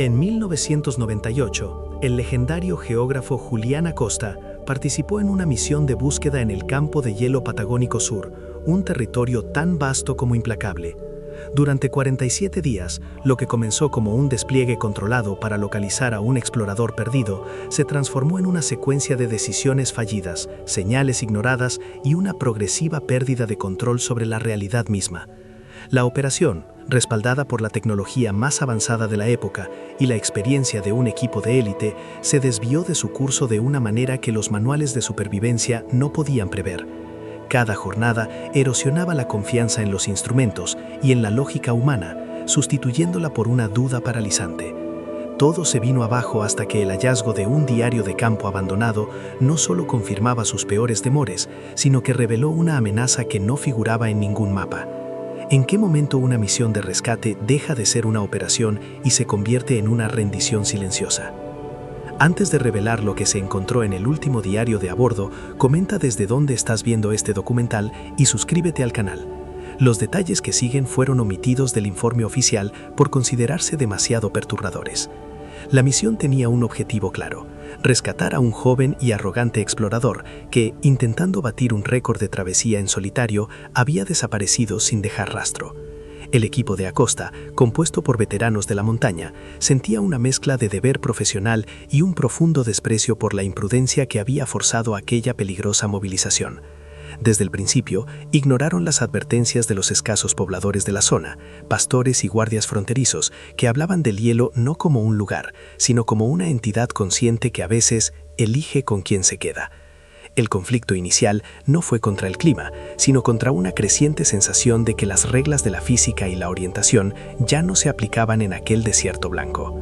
En 1998, el legendario geógrafo Julián Acosta participó en una misión de búsqueda en el campo de hielo patagónico sur, un territorio tan vasto como implacable. Durante 47 días, lo que comenzó como un despliegue controlado para localizar a un explorador perdido, se transformó en una secuencia de decisiones fallidas, señales ignoradas y una progresiva pérdida de control sobre la realidad misma. La operación, respaldada por la tecnología más avanzada de la época y la experiencia de un equipo de élite, se desvió de su curso de una manera que los manuales de supervivencia no podían prever. Cada jornada erosionaba la confianza en los instrumentos y en la lógica humana, sustituyéndola por una duda paralizante. Todo se vino abajo hasta que el hallazgo de un diario de campo abandonado no solo confirmaba sus peores temores, sino que reveló una amenaza que no figuraba en ningún mapa. ¿En qué momento una misión de rescate deja de ser una operación y se convierte en una rendición silenciosa? Antes de revelar lo que se encontró en el último diario de a bordo, comenta desde dónde estás viendo este documental y suscríbete al canal. Los detalles que siguen fueron omitidos del informe oficial por considerarse demasiado perturbadores. La misión tenía un objetivo claro: rescatar a un joven y arrogante explorador que, intentando batir un récord de travesía en solitario, había desaparecido sin dejar rastro. El equipo de Acosta, compuesto por veteranos de la montaña, sentía una mezcla de deber profesional y un profundo desprecio por la imprudencia que había forzado aquella peligrosa movilización. Desde el principio, ignoraron las advertencias de los escasos pobladores de la zona, pastores y guardias fronterizos, que hablaban del hielo no como un lugar, sino como una entidad consciente que a veces elige con quién se queda. El conflicto inicial no fue contra el clima, sino contra una creciente sensación de que las reglas de la física y la orientación ya no se aplicaban en aquel desierto blanco.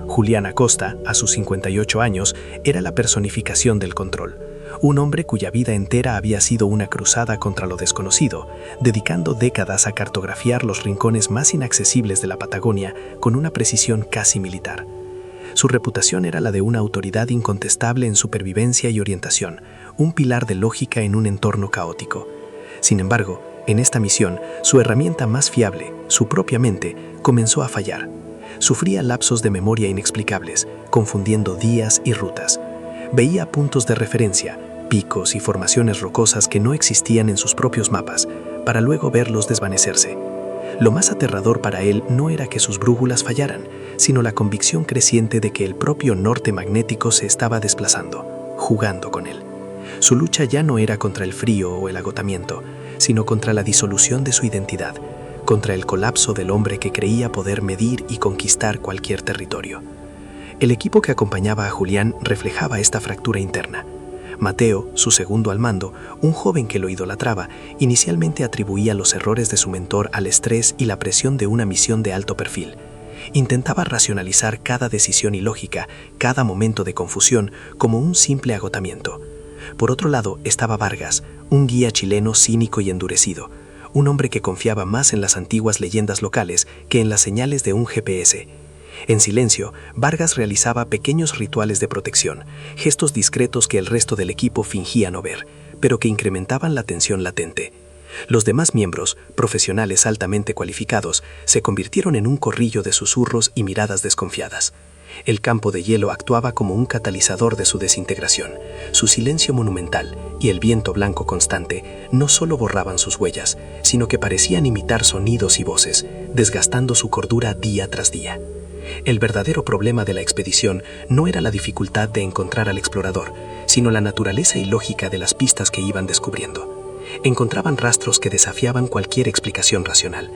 Julián Acosta, a sus 58 años, era la personificación del control. Un hombre cuya vida entera había sido una cruzada contra lo desconocido, dedicando décadas a cartografiar los rincones más inaccesibles de la Patagonia con una precisión casi militar. Su reputación era la de una autoridad incontestable en supervivencia y orientación, un pilar de lógica en un entorno caótico. Sin embargo, en esta misión, su herramienta más fiable, su propia mente, comenzó a fallar. Sufría lapsos de memoria inexplicables, confundiendo días y rutas. Veía puntos de referencia, picos y formaciones rocosas que no existían en sus propios mapas, para luego verlos desvanecerse. Lo más aterrador para él no era que sus brújulas fallaran, sino la convicción creciente de que el propio norte magnético se estaba desplazando, jugando con él. Su lucha ya no era contra el frío o el agotamiento, sino contra la disolución de su identidad, contra el colapso del hombre que creía poder medir y conquistar cualquier territorio. El equipo que acompañaba a Julián reflejaba esta fractura interna. Mateo, su segundo al mando, un joven que lo idolatraba, inicialmente atribuía los errores de su mentor al estrés y la presión de una misión de alto perfil. Intentaba racionalizar cada decisión ilógica, cada momento de confusión, como un simple agotamiento. Por otro lado estaba Vargas, un guía chileno cínico y endurecido, un hombre que confiaba más en las antiguas leyendas locales que en las señales de un GPS. En silencio, Vargas realizaba pequeños rituales de protección, gestos discretos que el resto del equipo fingía no ver, pero que incrementaban la tensión latente. Los demás miembros, profesionales altamente cualificados, se convirtieron en un corrillo de susurros y miradas desconfiadas. El campo de hielo actuaba como un catalizador de su desintegración. Su silencio monumental y el viento blanco constante no solo borraban sus huellas, sino que parecían imitar sonidos y voces, desgastando su cordura día tras día. El verdadero problema de la expedición no era la dificultad de encontrar al explorador, sino la naturaleza ilógica de las pistas que iban descubriendo. Encontraban rastros que desafiaban cualquier explicación racional,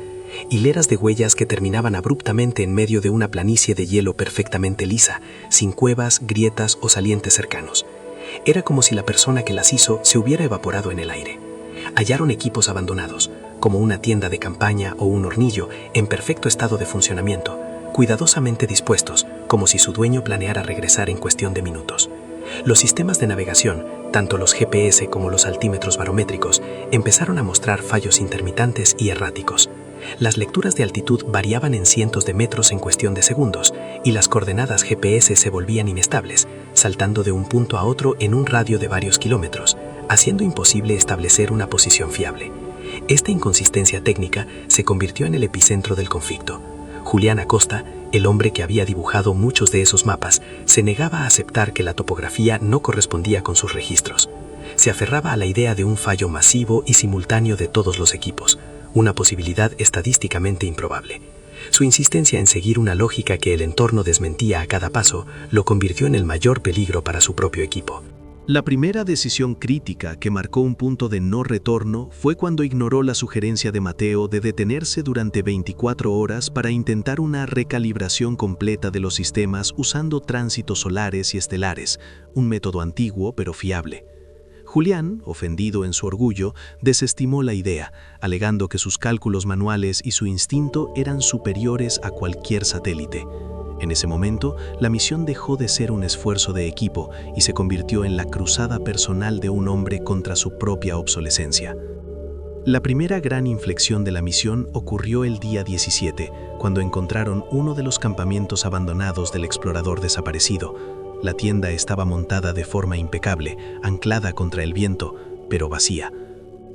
hileras de huellas que terminaban abruptamente en medio de una planicie de hielo perfectamente lisa, sin cuevas, grietas o salientes cercanos. Era como si la persona que las hizo se hubiera evaporado en el aire. Hallaron equipos abandonados, como una tienda de campaña o un hornillo en perfecto estado de funcionamiento, cuidadosamente dispuestos, como si su dueño planeara regresar en cuestión de minutos. Los sistemas de navegación, tanto los GPS como los altímetros barométricos, empezaron a mostrar fallos intermitentes y erráticos. Las lecturas de altitud variaban en cientos de metros en cuestión de segundos, y las coordenadas GPS se volvían inestables, saltando de un punto a otro en un radio de varios kilómetros, haciendo imposible establecer una posición fiable. Esta inconsistencia técnica se convirtió en el epicentro del conflicto. Julián Acosta, El hombre que había dibujado muchos de esos mapas se negaba a aceptar que la topografía no correspondía con sus registros. Se aferraba a la idea de un fallo masivo y simultáneo de todos los equipos, una posibilidad estadísticamente improbable. Su insistencia en seguir una lógica que el entorno desmentía a cada paso lo convirtió en el mayor peligro para su propio equipo. La primera decisión crítica que marcó un punto de no retorno fue cuando ignoró la sugerencia de Mateo de detenerse durante 24 horas para intentar una recalibración completa de los sistemas usando tránsitos solares y estelares, un método antiguo pero fiable. Julián, ofendido en su orgullo, desestimó la idea, alegando que sus cálculos manuales y su instinto eran superiores a cualquier satélite. En ese momento, la misión dejó de ser un esfuerzo de equipo y se convirtió en la cruzada personal de un hombre contra su propia obsolescencia. La primera gran inflexión de la misión ocurrió el día 17, cuando encontraron uno de los campamentos abandonados del explorador desaparecido. La tienda estaba montada de forma impecable, anclada contra el viento, pero vacía.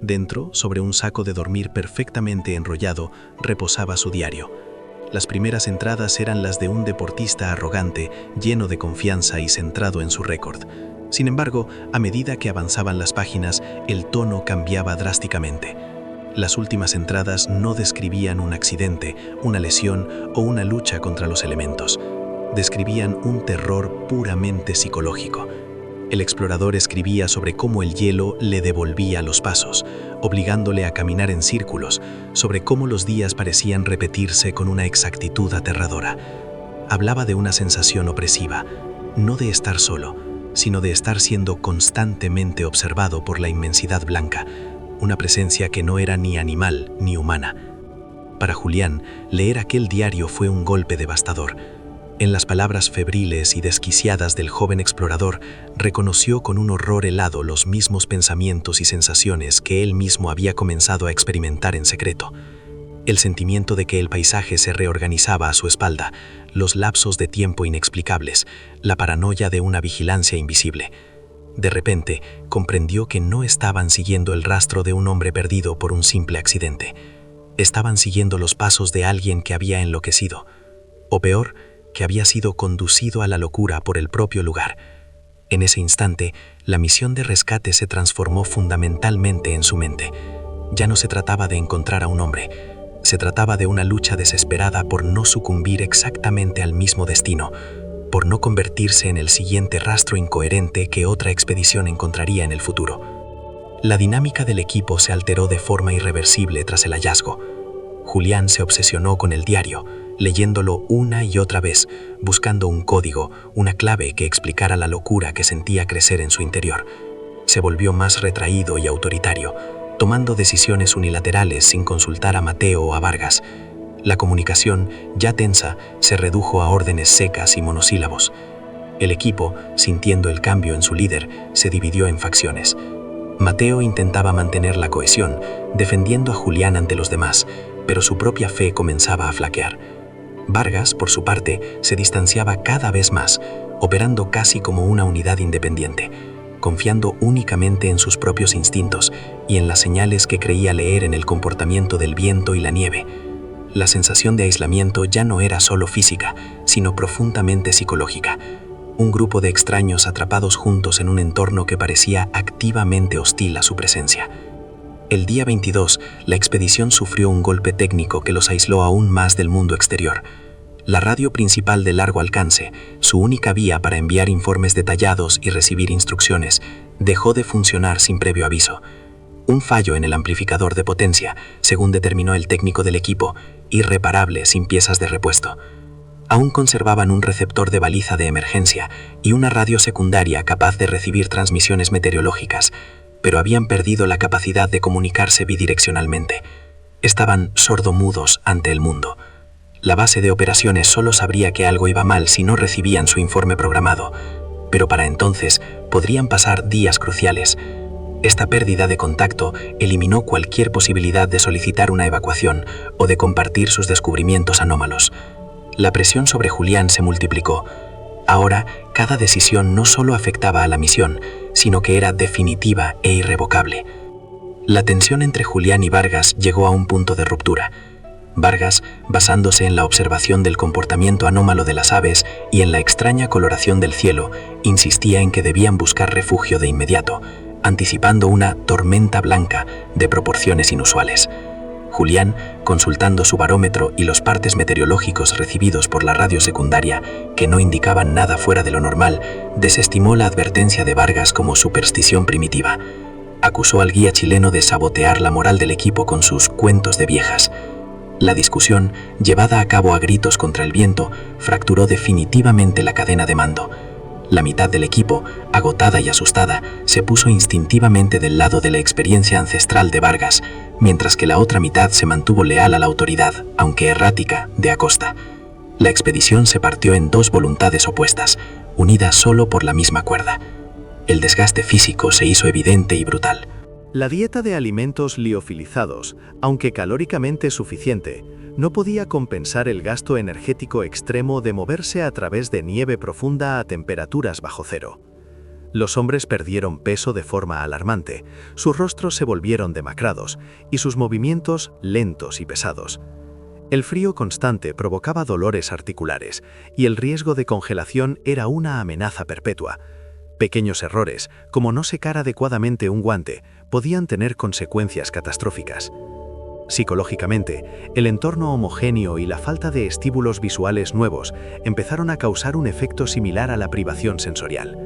Dentro, sobre un saco de dormir perfectamente enrollado, reposaba su diario. Las primeras entradas eran las de un deportista arrogante, lleno de confianza y centrado en su récord. Sin embargo, a medida que avanzaban las páginas, el tono cambiaba drásticamente. Las últimas entradas no describían un accidente, una lesión o una lucha contra los elementos. Describían un terror puramente psicológico. El explorador escribía sobre cómo el hielo le devolvía los pasos, obligándole a caminar en círculos, sobre cómo los días parecían repetirse con una exactitud aterradora. Hablaba de una sensación opresiva, no de estar solo, sino de estar siendo constantemente observado por la inmensidad blanca, una presencia que no era ni animal ni humana. Para Julián, leer aquel diario fue un golpe devastador. En las palabras febriles y desquiciadas del joven explorador, reconoció con un horror helado los mismos pensamientos y sensaciones que él mismo había comenzado a experimentar en secreto. El sentimiento de que el paisaje se reorganizaba a su espalda, los lapsos de tiempo inexplicables, la paranoia de una vigilancia invisible. De repente, comprendió que no estaban siguiendo el rastro de un hombre perdido por un simple accidente. Estaban siguiendo los pasos de alguien que había enloquecido. O peor, que había sido conducido a la locura por el propio lugar. En ese instante, la misión de rescate se transformó fundamentalmente en su mente. Ya no se trataba de encontrar a un hombre, se trataba de una lucha desesperada por no sucumbir exactamente al mismo destino, por no convertirse en el siguiente rastro incoherente que otra expedición encontraría en el futuro. La dinámica del equipo se alteró de forma irreversible tras el hallazgo. Julián se obsesionó con el diario, leyéndolo una y otra vez, buscando un código, una clave que explicara la locura que sentía crecer en su interior. Se volvió más retraído y autoritario, tomando decisiones unilaterales sin consultar a Mateo o a Vargas. La comunicación, ya tensa, se redujo a órdenes secas y monosílabos. El equipo, sintiendo el cambio en su líder, se dividió en facciones. Mateo intentaba mantener la cohesión, defendiendo a Julián ante los demás, pero su propia fe comenzaba a flaquear. Vargas, por su parte, se distanciaba cada vez más, operando casi como una unidad independiente, confiando únicamente en sus propios instintos y en las señales que creía leer en el comportamiento del viento y la nieve. La sensación de aislamiento ya no era solo física, sino profundamente psicológica. Un grupo de extraños atrapados juntos en un entorno que parecía activamente hostil a su presencia. El día 22, la expedición sufrió un golpe técnico que los aisló aún más del mundo exterior. La radio principal de largo alcance, su única vía para enviar informes detallados y recibir instrucciones, dejó de funcionar sin previo aviso. Un fallo en el amplificador de potencia, según determinó el técnico del equipo, irreparable sin piezas de repuesto. Aún conservaban un receptor de baliza de emergencia y una radio secundaria capaz de recibir transmisiones meteorológicas, pero habían perdido la capacidad de comunicarse bidireccionalmente. Estaban sordomudos ante el mundo. La base de operaciones solo sabría que algo iba mal si no recibían su informe programado, pero para entonces podrían pasar días cruciales. Esta pérdida de contacto eliminó cualquier posibilidad de solicitar una evacuación o de compartir sus descubrimientos anómalos. La presión sobre Julián se multiplicó. Ahora, cada decisión no solo afectaba a la misión, sino que era definitiva e irrevocable. La tensión entre Julián y Vargas llegó a un punto de ruptura. Vargas, basándose en la observación del comportamiento anómalo de las aves y en la extraña coloración del cielo, insistía en que debían buscar refugio de inmediato, anticipando una tormenta blanca de proporciones inusuales. Julián, consultando su barómetro y los partes meteorológicos recibidos por la radio secundaria, que no indicaban nada fuera de lo normal, desestimó la advertencia de Vargas como superstición primitiva. Acusó al guía chileno de sabotear la moral del equipo con sus cuentos de viejas. La discusión, llevada a cabo a gritos contra el viento, fracturó definitivamente la cadena de mando. La mitad del equipo, agotada y asustada, se puso instintivamente del lado de la experiencia ancestral de Vargas, mientras que la otra mitad se mantuvo leal a la autoridad, aunque errática, de Acosta. La expedición se partió en dos voluntades opuestas, unidas solo por la misma cuerda. El desgaste físico se hizo evidente y brutal. La dieta de alimentos liofilizados, aunque calóricamente suficiente, no podía compensar el gasto energético extremo de moverse a través de nieve profunda a temperaturas bajo cero. Los hombres perdieron peso de forma alarmante, sus rostros se volvieron demacrados y sus movimientos lentos y pesados. El frío constante provocaba dolores articulares y el riesgo de congelación era una amenaza perpetua. Pequeños errores, como no secar adecuadamente un guante, podían tener consecuencias catastróficas. Psicológicamente, el entorno homogéneo y la falta de estímulos visuales nuevos empezaron a causar un efecto similar a la privación sensorial.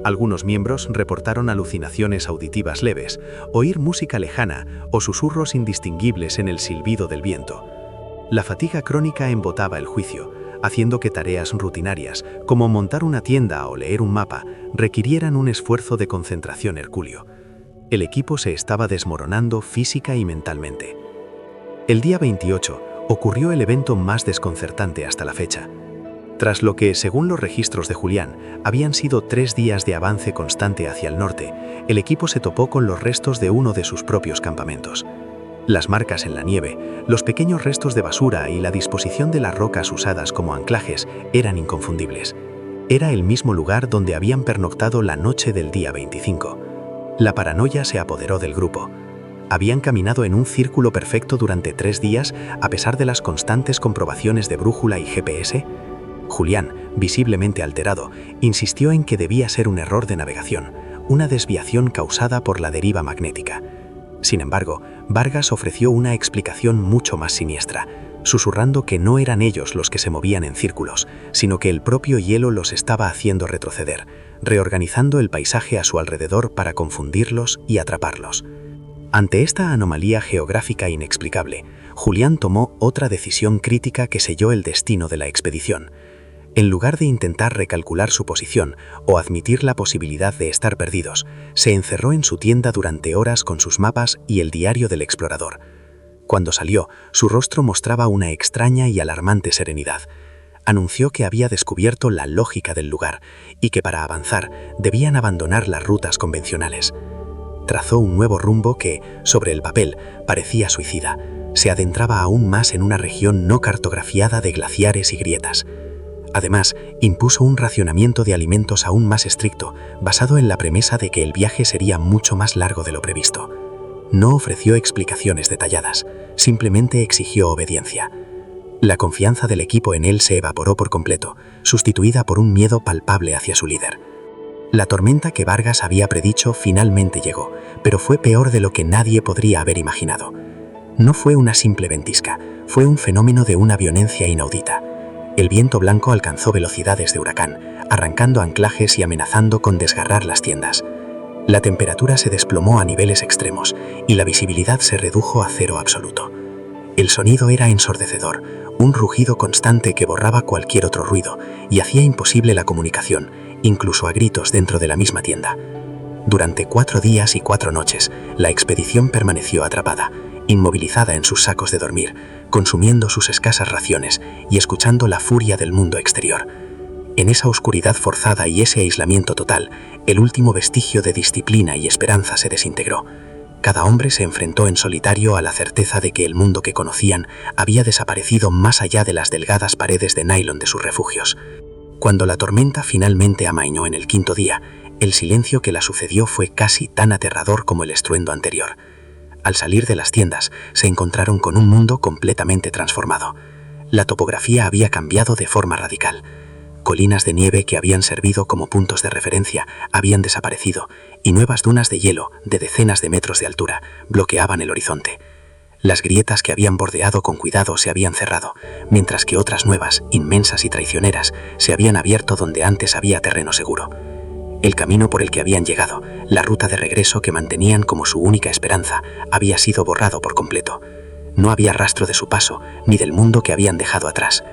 Algunos miembros reportaron alucinaciones auditivas leves, oír música lejana o susurros indistinguibles en el silbido del viento. La fatiga crónica embotaba el juicio, haciendo que tareas rutinarias, como montar una tienda o leer un mapa, requirieran un esfuerzo de concentración hercúleo. El equipo se estaba desmoronando física y mentalmente. El día 28 ocurrió el evento más desconcertante hasta la fecha. Tras lo que, según los registros de Julián, habían sido 3 días de avance constante hacia el norte, el equipo se topó con los restos de uno de sus propios campamentos. Las marcas en la nieve, los pequeños restos de basura y la disposición de las rocas usadas como anclajes eran inconfundibles. Era el mismo lugar donde habían pernoctado la noche del día 25. La paranoia se apoderó del grupo. Habían caminado en un círculo perfecto durante 3 días a pesar de las constantes comprobaciones de brújula y GPS. Julián, visiblemente alterado, insistió en que debía ser un error de navegación, una desviación causada por la deriva magnética. Sin embargo, Vargas ofreció una explicación mucho más siniestra, susurrando que no eran ellos los que se movían en círculos, sino que el propio hielo los estaba haciendo retroceder, reorganizando el paisaje a su alrededor para confundirlos y atraparlos. Ante esta anomalía geográfica inexplicable, Julián tomó otra decisión crítica que selló el destino de la expedición. En lugar de intentar recalcular su posición o admitir la posibilidad de estar perdidos, se encerró en su tienda durante horas con sus mapas y el diario del explorador. Cuando salió, su rostro mostraba una extraña y alarmante serenidad. Anunció que había descubierto la lógica del lugar y que para avanzar debían abandonar las rutas convencionales. Trazó un nuevo rumbo que, sobre el papel, parecía suicida. Se adentraba aún más en una región no cartografiada de glaciares y grietas. Además, impuso un racionamiento de alimentos aún más estricto, basado en la premisa de que el viaje sería mucho más largo de lo previsto. No ofreció explicaciones detalladas, simplemente exigió obediencia. La confianza del equipo en él se evaporó por completo, sustituida por un miedo palpable hacia su líder. La tormenta que Vargas había predicho finalmente llegó, pero fue peor de lo que nadie podría haber imaginado. No fue una simple ventisca, fue un fenómeno de una violencia inaudita. El viento blanco alcanzó velocidades de huracán, arrancando anclajes y amenazando con desgarrar las tiendas. La temperatura se desplomó a niveles extremos y la visibilidad se redujo a 0 absoluto. El sonido era ensordecedor, un rugido constante que borraba cualquier otro ruido y hacía imposible la comunicación, incluso a gritos dentro de la misma tienda. Durante 4 días y 4 noches, la expedición permaneció atrapada, inmovilizada en sus sacos de dormir, consumiendo sus escasas raciones y escuchando la furia del mundo exterior. En esa oscuridad forzada y ese aislamiento total, el último vestigio de disciplina y esperanza se desintegró. Cada hombre se enfrentó en solitario a la certeza de que el mundo que conocían había desaparecido más allá de las delgadas paredes de nylon de sus refugios. Cuando la tormenta finalmente amainó en el 5.º día, el silencio que la sucedió fue casi tan aterrador como el estruendo anterior. Al salir de las tiendas, se encontraron con un mundo completamente transformado. La topografía había cambiado de forma radical. Colinas de nieve que habían servido como puntos de referencia habían desaparecido y nuevas dunas de hielo de decenas de metros de altura bloqueaban el horizonte. Las grietas que habían bordeado con cuidado se habían cerrado, mientras que otras nuevas, inmensas y traicioneras, se habían abierto donde antes había terreno seguro. El camino por el que habían llegado, la ruta de regreso que mantenían como su única esperanza, había sido borrado por completo. No había rastro de su paso ni del mundo que habían dejado atrás.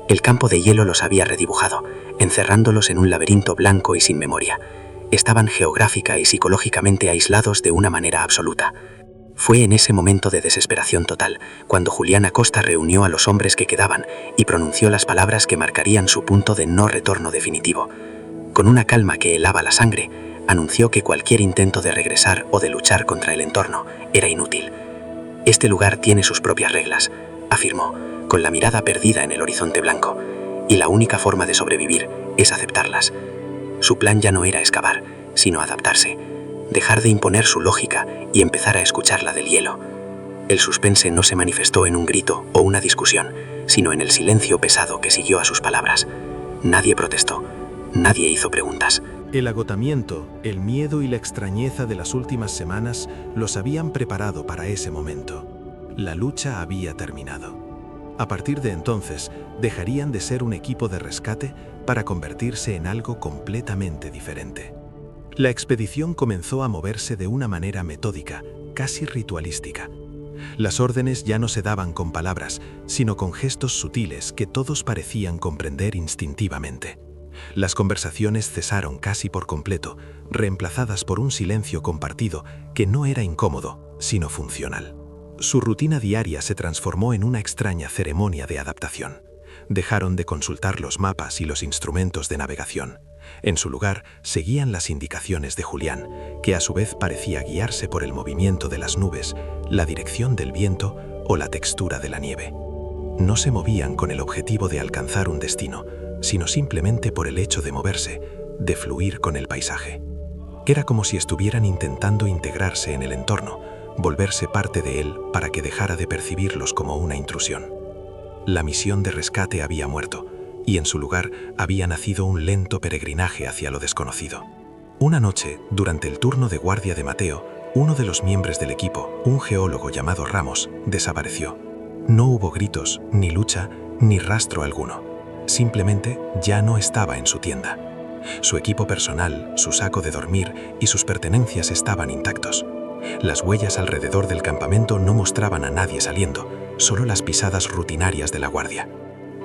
El campo de hielo los había redibujado, encerrándolos en un laberinto blanco y sin memoria. Estaban geográfica y psicológicamente aislados de una manera absoluta. Fue en ese momento de desesperación total cuando Julián Acosta reunió a los hombres que quedaban y pronunció las palabras que marcarían su punto de no retorno definitivo. Con una calma que helaba la sangre, anunció que cualquier intento de regresar o de luchar contra el entorno era inútil. «Este lugar tiene sus propias reglas», afirmó, con la mirada perdida en el horizonte blanco, «y la única forma de sobrevivir es aceptarlas». Su plan ya no era excavar, sino adaptarse, dejar de imponer su lógica y empezar a escuchar la del hielo. El suspense no se manifestó en un grito o una discusión, sino en el silencio pesado que siguió a sus palabras. Nadie protestó, nadie hizo preguntas. El agotamiento, el miedo y la extrañeza de las últimas semanas los habían preparado para ese momento. La lucha había terminado. A partir de entonces, dejarían de ser un equipo de rescate para convertirse en algo completamente diferente. La expedición comenzó a moverse de una manera metódica, casi ritualística. Las órdenes ya no se daban con palabras, sino con gestos sutiles que todos parecían comprender instintivamente. Las conversaciones cesaron casi por completo, reemplazadas por un silencio compartido que no era incómodo, sino funcional. Su rutina diaria se transformó en una extraña ceremonia de adaptación. Dejaron de consultar los mapas y los instrumentos de navegación. En su lugar, seguían las indicaciones de Julián, que a su vez parecía guiarse por el movimiento de las nubes, la dirección del viento o la textura de la nieve. No se movían con el objetivo de alcanzar un destino, sino simplemente por el hecho de moverse, de fluir con el paisaje. Era como si estuvieran intentando integrarse en el entorno, volverse parte de él para que dejara de percibirlos como una intrusión. La misión de rescate había muerto, y en su lugar había nacido un lento peregrinaje hacia lo desconocido. Una noche, durante el turno de guardia de Mateo, uno de los miembros del equipo, un geólogo llamado Ramos, desapareció. No hubo gritos, ni lucha, ni rastro alguno. Simplemente ya no estaba en su tienda. Su equipo personal, su saco de dormir y sus pertenencias estaban intactos. Las huellas alrededor del campamento no mostraban a nadie saliendo, solo las pisadas rutinarias de la guardia.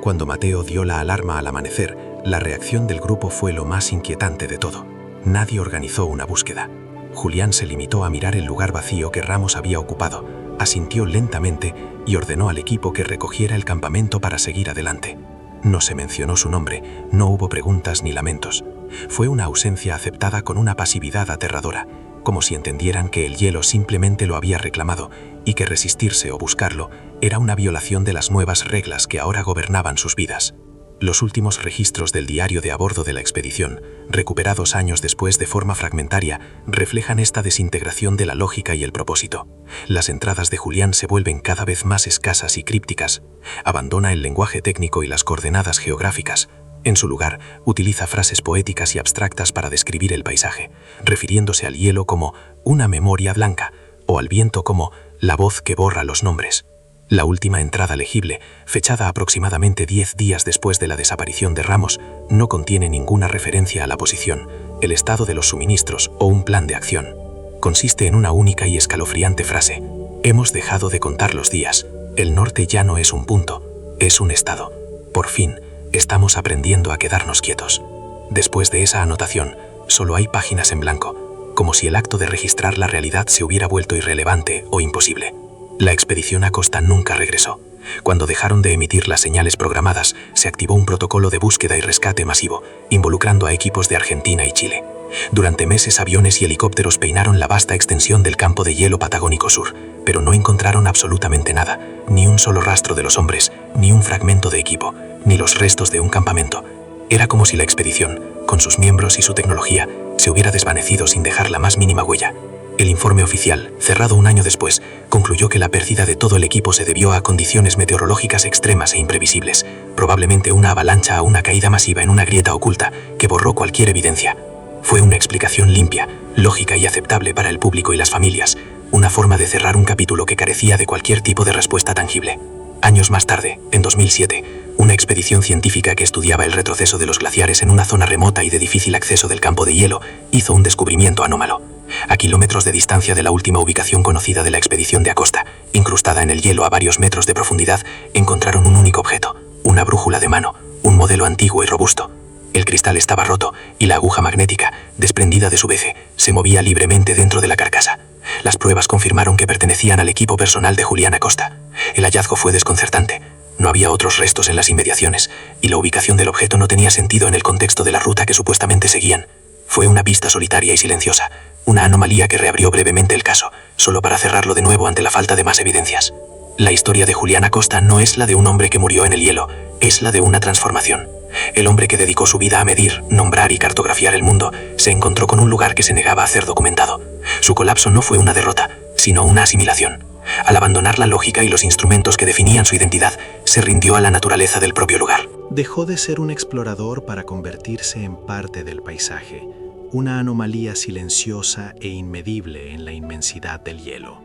Cuando Mateo dio la alarma al amanecer, la reacción del grupo fue lo más inquietante de todo. Nadie organizó una búsqueda. Julián se limitó a mirar el lugar vacío que Ramos había ocupado, asintió lentamente y ordenó al equipo que recogiera el campamento para seguir adelante. No se mencionó su nombre, no hubo preguntas ni lamentos. Fue una ausencia aceptada con una pasividad aterradora, como si entendieran que el hielo simplemente lo había reclamado y que resistirse o buscarlo era una violación de las nuevas reglas que ahora gobernaban sus vidas. Los últimos registros del diario de a bordo de la expedición, recuperados años después de forma fragmentaria, reflejan esta desintegración de la lógica y el propósito. Las entradas de Julián se vuelven cada vez más escasas y crípticas. Abandona el lenguaje técnico y las coordenadas geográficas. En su lugar, utiliza frases poéticas y abstractas para describir el paisaje, refiriéndose al hielo como una memoria blanca o al viento como la voz que borra los nombres. La última entrada legible, fechada aproximadamente 10 días después de la desaparición de Ramos, no contiene ninguna referencia a la posición, el estado de los suministros o un plan de acción. Consiste en una única y escalofriante frase: «Hemos dejado de contar los días. El norte ya no es un punto, es un estado. Por fin, estamos aprendiendo a quedarnos quietos». Después de esa anotación, solo hay páginas en blanco, como si el acto de registrar la realidad se hubiera vuelto irrelevante o imposible. La expedición Acosta nunca regresó. Cuando dejaron de emitir las señales programadas, se activó un protocolo de búsqueda y rescate masivo, involucrando a equipos de Argentina y Chile. Durante meses, aviones y helicópteros peinaron la vasta extensión del campo de hielo patagónico sur, pero no encontraron absolutamente nada, ni un solo rastro de los hombres, ni un fragmento de equipo, ni los restos de un campamento. Era como si la expedición, con sus miembros y su tecnología, se hubiera desvanecido sin dejar la más mínima huella. El informe oficial, cerrado un año después, concluyó que la pérdida de todo el equipo se debió a condiciones meteorológicas extremas e imprevisibles, probablemente una avalancha o una caída masiva en una grieta oculta que borró cualquier evidencia. Fue una explicación limpia, lógica y aceptable para el público y las familias, una forma de cerrar un capítulo que carecía de cualquier tipo de respuesta tangible. Años más tarde, en 2007, una expedición científica que estudiaba el retroceso de los glaciares en una zona remota y de difícil acceso del campo de hielo hizo un descubrimiento anómalo. A kilómetros de distancia de la última ubicación conocida de la expedición de Acosta, incrustada en el hielo a varios metros de profundidad, encontraron un único objeto, una brújula de mano, un modelo antiguo y robusto. El cristal estaba roto y la aguja magnética, desprendida de su eje, se movía libremente dentro de la carcasa. Las pruebas confirmaron que pertenecían al equipo personal de Julián Acosta. El hallazgo fue desconcertante. No había otros restos en las inmediaciones, y la ubicación del objeto no tenía sentido en el contexto de la ruta que supuestamente seguían. Fue una pista solitaria y silenciosa, una anomalía que reabrió brevemente el caso, solo para cerrarlo de nuevo ante la falta de más evidencias. La historia de Julián Acosta no es la de un hombre que murió en el hielo, es la de una transformación. El hombre que dedicó su vida a medir, nombrar y cartografiar el mundo se encontró con un lugar que se negaba a ser documentado. Su colapso no fue una derrota, sino una asimilación. Al abandonar la lógica y los instrumentos que definían su identidad, se rindió a la naturaleza del propio lugar. Dejó de ser un explorador para convertirse en parte del paisaje, una anomalía silenciosa e inmedible en la inmensidad del hielo.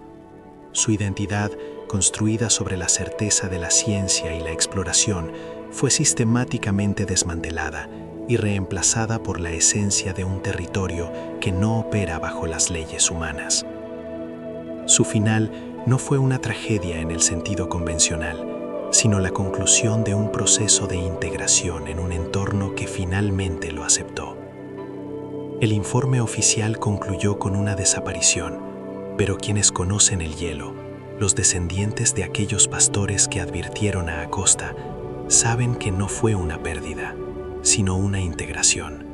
Su identidad, construida sobre la certeza de la ciencia y la exploración, fue sistemáticamente desmantelada y reemplazada por la esencia de un territorio que no opera bajo las leyes humanas. Su final no fue una tragedia en el sentido convencional, sino la conclusión de un proceso de integración en un entorno que finalmente lo aceptó. El informe oficial concluyó con una desaparición, pero quienes conocen el hielo, los descendientes de aquellos pastores que advirtieron a Acosta, saben que no fue una pérdida, sino una integración.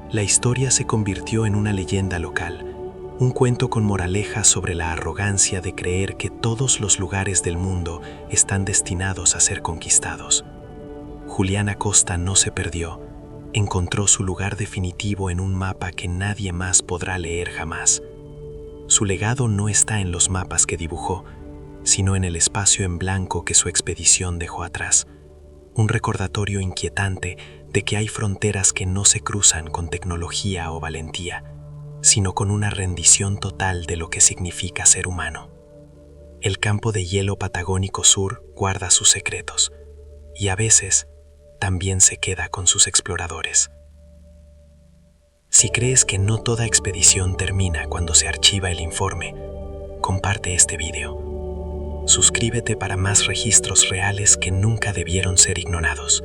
La historia se convirtió en una leyenda local, un cuento con moraleja sobre la arrogancia de creer que todos los lugares del mundo están destinados a ser conquistados. Julián Acosta no se perdió, encontró su lugar definitivo en un mapa que nadie más podrá leer jamás. Su legado no está en los mapas que dibujó, sino en el espacio en blanco que su expedición dejó atrás. Un recordatorio inquietante de que hay fronteras que no se cruzan con tecnología o valentía, sino con una rendición total de lo que significa ser humano. El campo de hielo patagónico sur guarda sus secretos, y a veces también se queda con sus exploradores. Si crees que no toda expedición termina cuando se archiva el informe, comparte este video. Suscríbete para más registros reales que nunca debieron ser ignorados.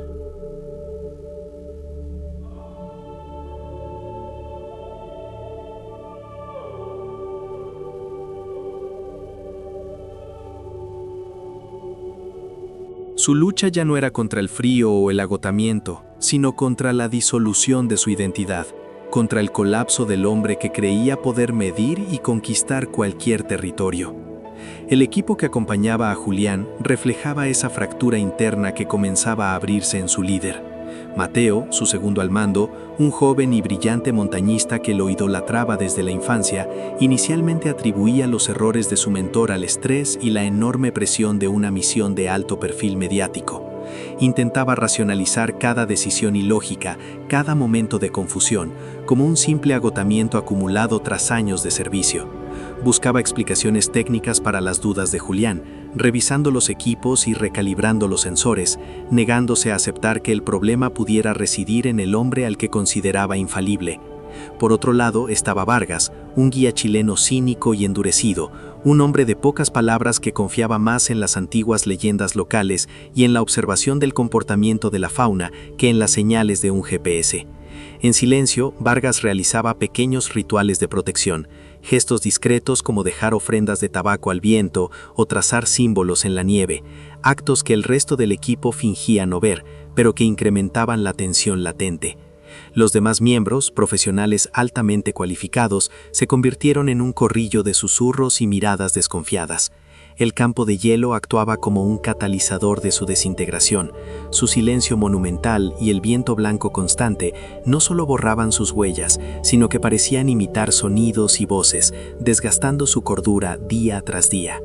Su lucha ya no era contra el frío o el agotamiento, sino contra la disolución de su identidad, contra el colapso del hombre que creía poder medir y conquistar cualquier territorio. El equipo que acompañaba a Julián reflejaba esa fractura interna que comenzaba a abrirse en su líder. Mateo, su segundo al mando, un joven y brillante montañista que lo idolatraba desde la infancia, inicialmente atribuía los errores de su mentor al estrés y la enorme presión de una misión de alto perfil mediático. Intentaba racionalizar cada decisión ilógica, cada momento de confusión, como un simple agotamiento acumulado tras años de servicio. Buscaba explicaciones técnicas para las dudas de Julián, revisando los equipos y recalibrando los sensores, negándose a aceptar que el problema pudiera residir en el hombre al que consideraba infalible. Por otro lado estaba Vargas, un guía chileno cínico y endurecido, un hombre de pocas palabras que confiaba más en las antiguas leyendas locales y en la observación del comportamiento de la fauna que en las señales de un GPS. En silencio, Vargas realizaba pequeños rituales de protección, gestos discretos como dejar ofrendas de tabaco al viento o trazar símbolos en la nieve, actos que el resto del equipo fingía no ver, pero que incrementaban la tensión latente. Los demás miembros, profesionales altamente cualificados, se convirtieron en un corrillo de susurros y miradas desconfiadas. El campo de hielo actuaba como un catalizador de su desintegración. Su silencio monumental y el viento blanco constante no solo borraban sus huellas, sino que parecían imitar sonidos y voces, desgastando su cordura día tras día.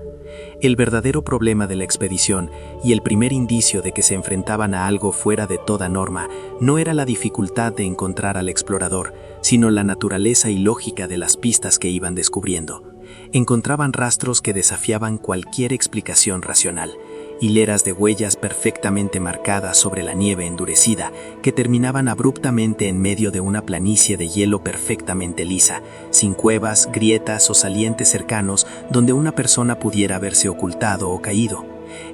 El verdadero problema de la expedición y el primer indicio de que se enfrentaban a algo fuera de toda norma no era la dificultad de encontrar al explorador, sino la naturaleza ilógica de las pistas que iban descubriendo. Encontraban rastros que desafiaban cualquier explicación racional, hileras de huellas perfectamente marcadas sobre la nieve endurecida que terminaban abruptamente en medio de una planicie de hielo perfectamente lisa, sin cuevas, grietas o salientes cercanos donde una persona pudiera haberse ocultado o caído.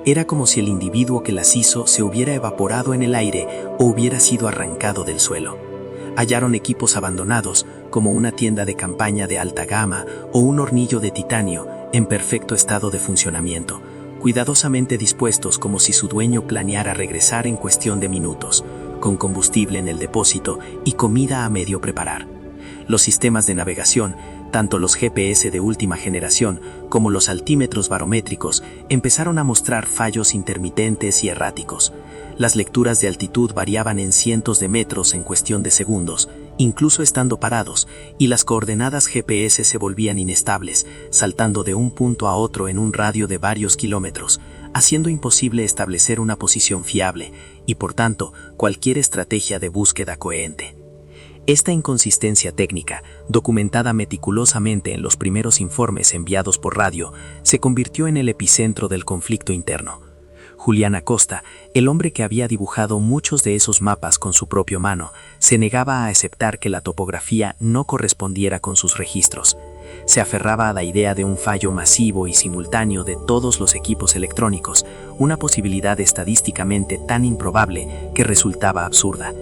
Era como si el individuo que las hizo se hubiera evaporado en el aire o hubiera sido arrancado del suelo. Hallaron equipos abandonados, como una tienda de campaña de alta gama o un hornillo de titanio en perfecto estado de funcionamiento, cuidadosamente dispuestos como si su dueño planeara regresar en cuestión de minutos, con combustible en el depósito y comida a medio preparar. Los sistemas de navegación, tanto los GPS de última generación como los altímetros barométricos, empezaron a mostrar fallos intermitentes y erráticos. Las lecturas de altitud variaban en cientos de metros en cuestión de segundos, incluso estando parados, y las coordenadas GPS se volvían inestables, saltando de un punto a otro en un radio de varios kilómetros, haciendo imposible establecer una posición fiable y, por tanto, cualquier estrategia de búsqueda coherente. Esta inconsistencia técnica, documentada meticulosamente en los primeros informes enviados por radio, se convirtió en el epicentro del conflicto interno. Julián Acosta, el hombre que había dibujado muchos de esos mapas con su propia mano, se negaba a aceptar que la topografía no correspondiera con sus registros. Se aferraba a la idea de un fallo masivo y simultáneo de todos los equipos electrónicos, una posibilidad estadísticamente tan improbable que resultaba absurda.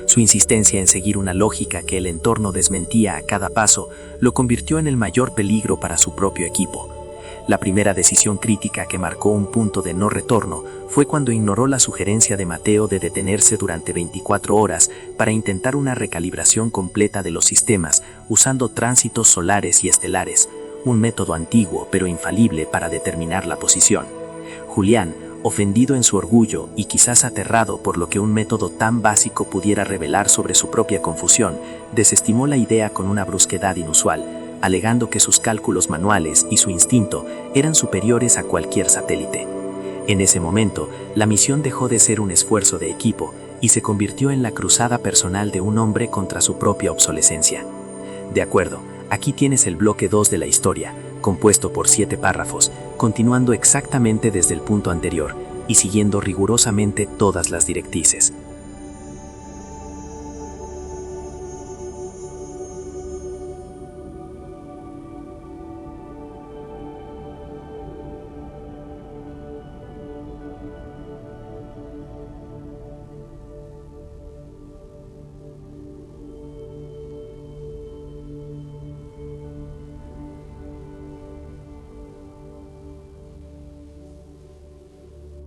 Su insistencia en seguir una lógica que el entorno desmentía a cada paso lo convirtió en el mayor peligro para su propio equipo. La primera decisión crítica que marcó un punto de no retorno fue cuando ignoró la sugerencia de Mateo de detenerse durante 24 horas para intentar una recalibración completa de los sistemas usando tránsitos solares y estelares, un método antiguo pero infalible para determinar la posición. Julián, ofendido en su orgullo y quizás aterrado por lo que un método tan básico pudiera revelar sobre su propia confusión, desestimó la idea con una brusquedad inusual, alegando que sus cálculos manuales y su instinto eran superiores a cualquier satélite. En ese momento, la misión dejó de ser un esfuerzo de equipo y se convirtió en la cruzada personal de un hombre contra su propia obsolescencia. De acuerdo, aquí tienes el bloque 2 de la historia, compuesto por 7 párrafos, continuando exactamente desde el punto anterior y siguiendo rigurosamente todas las directrices.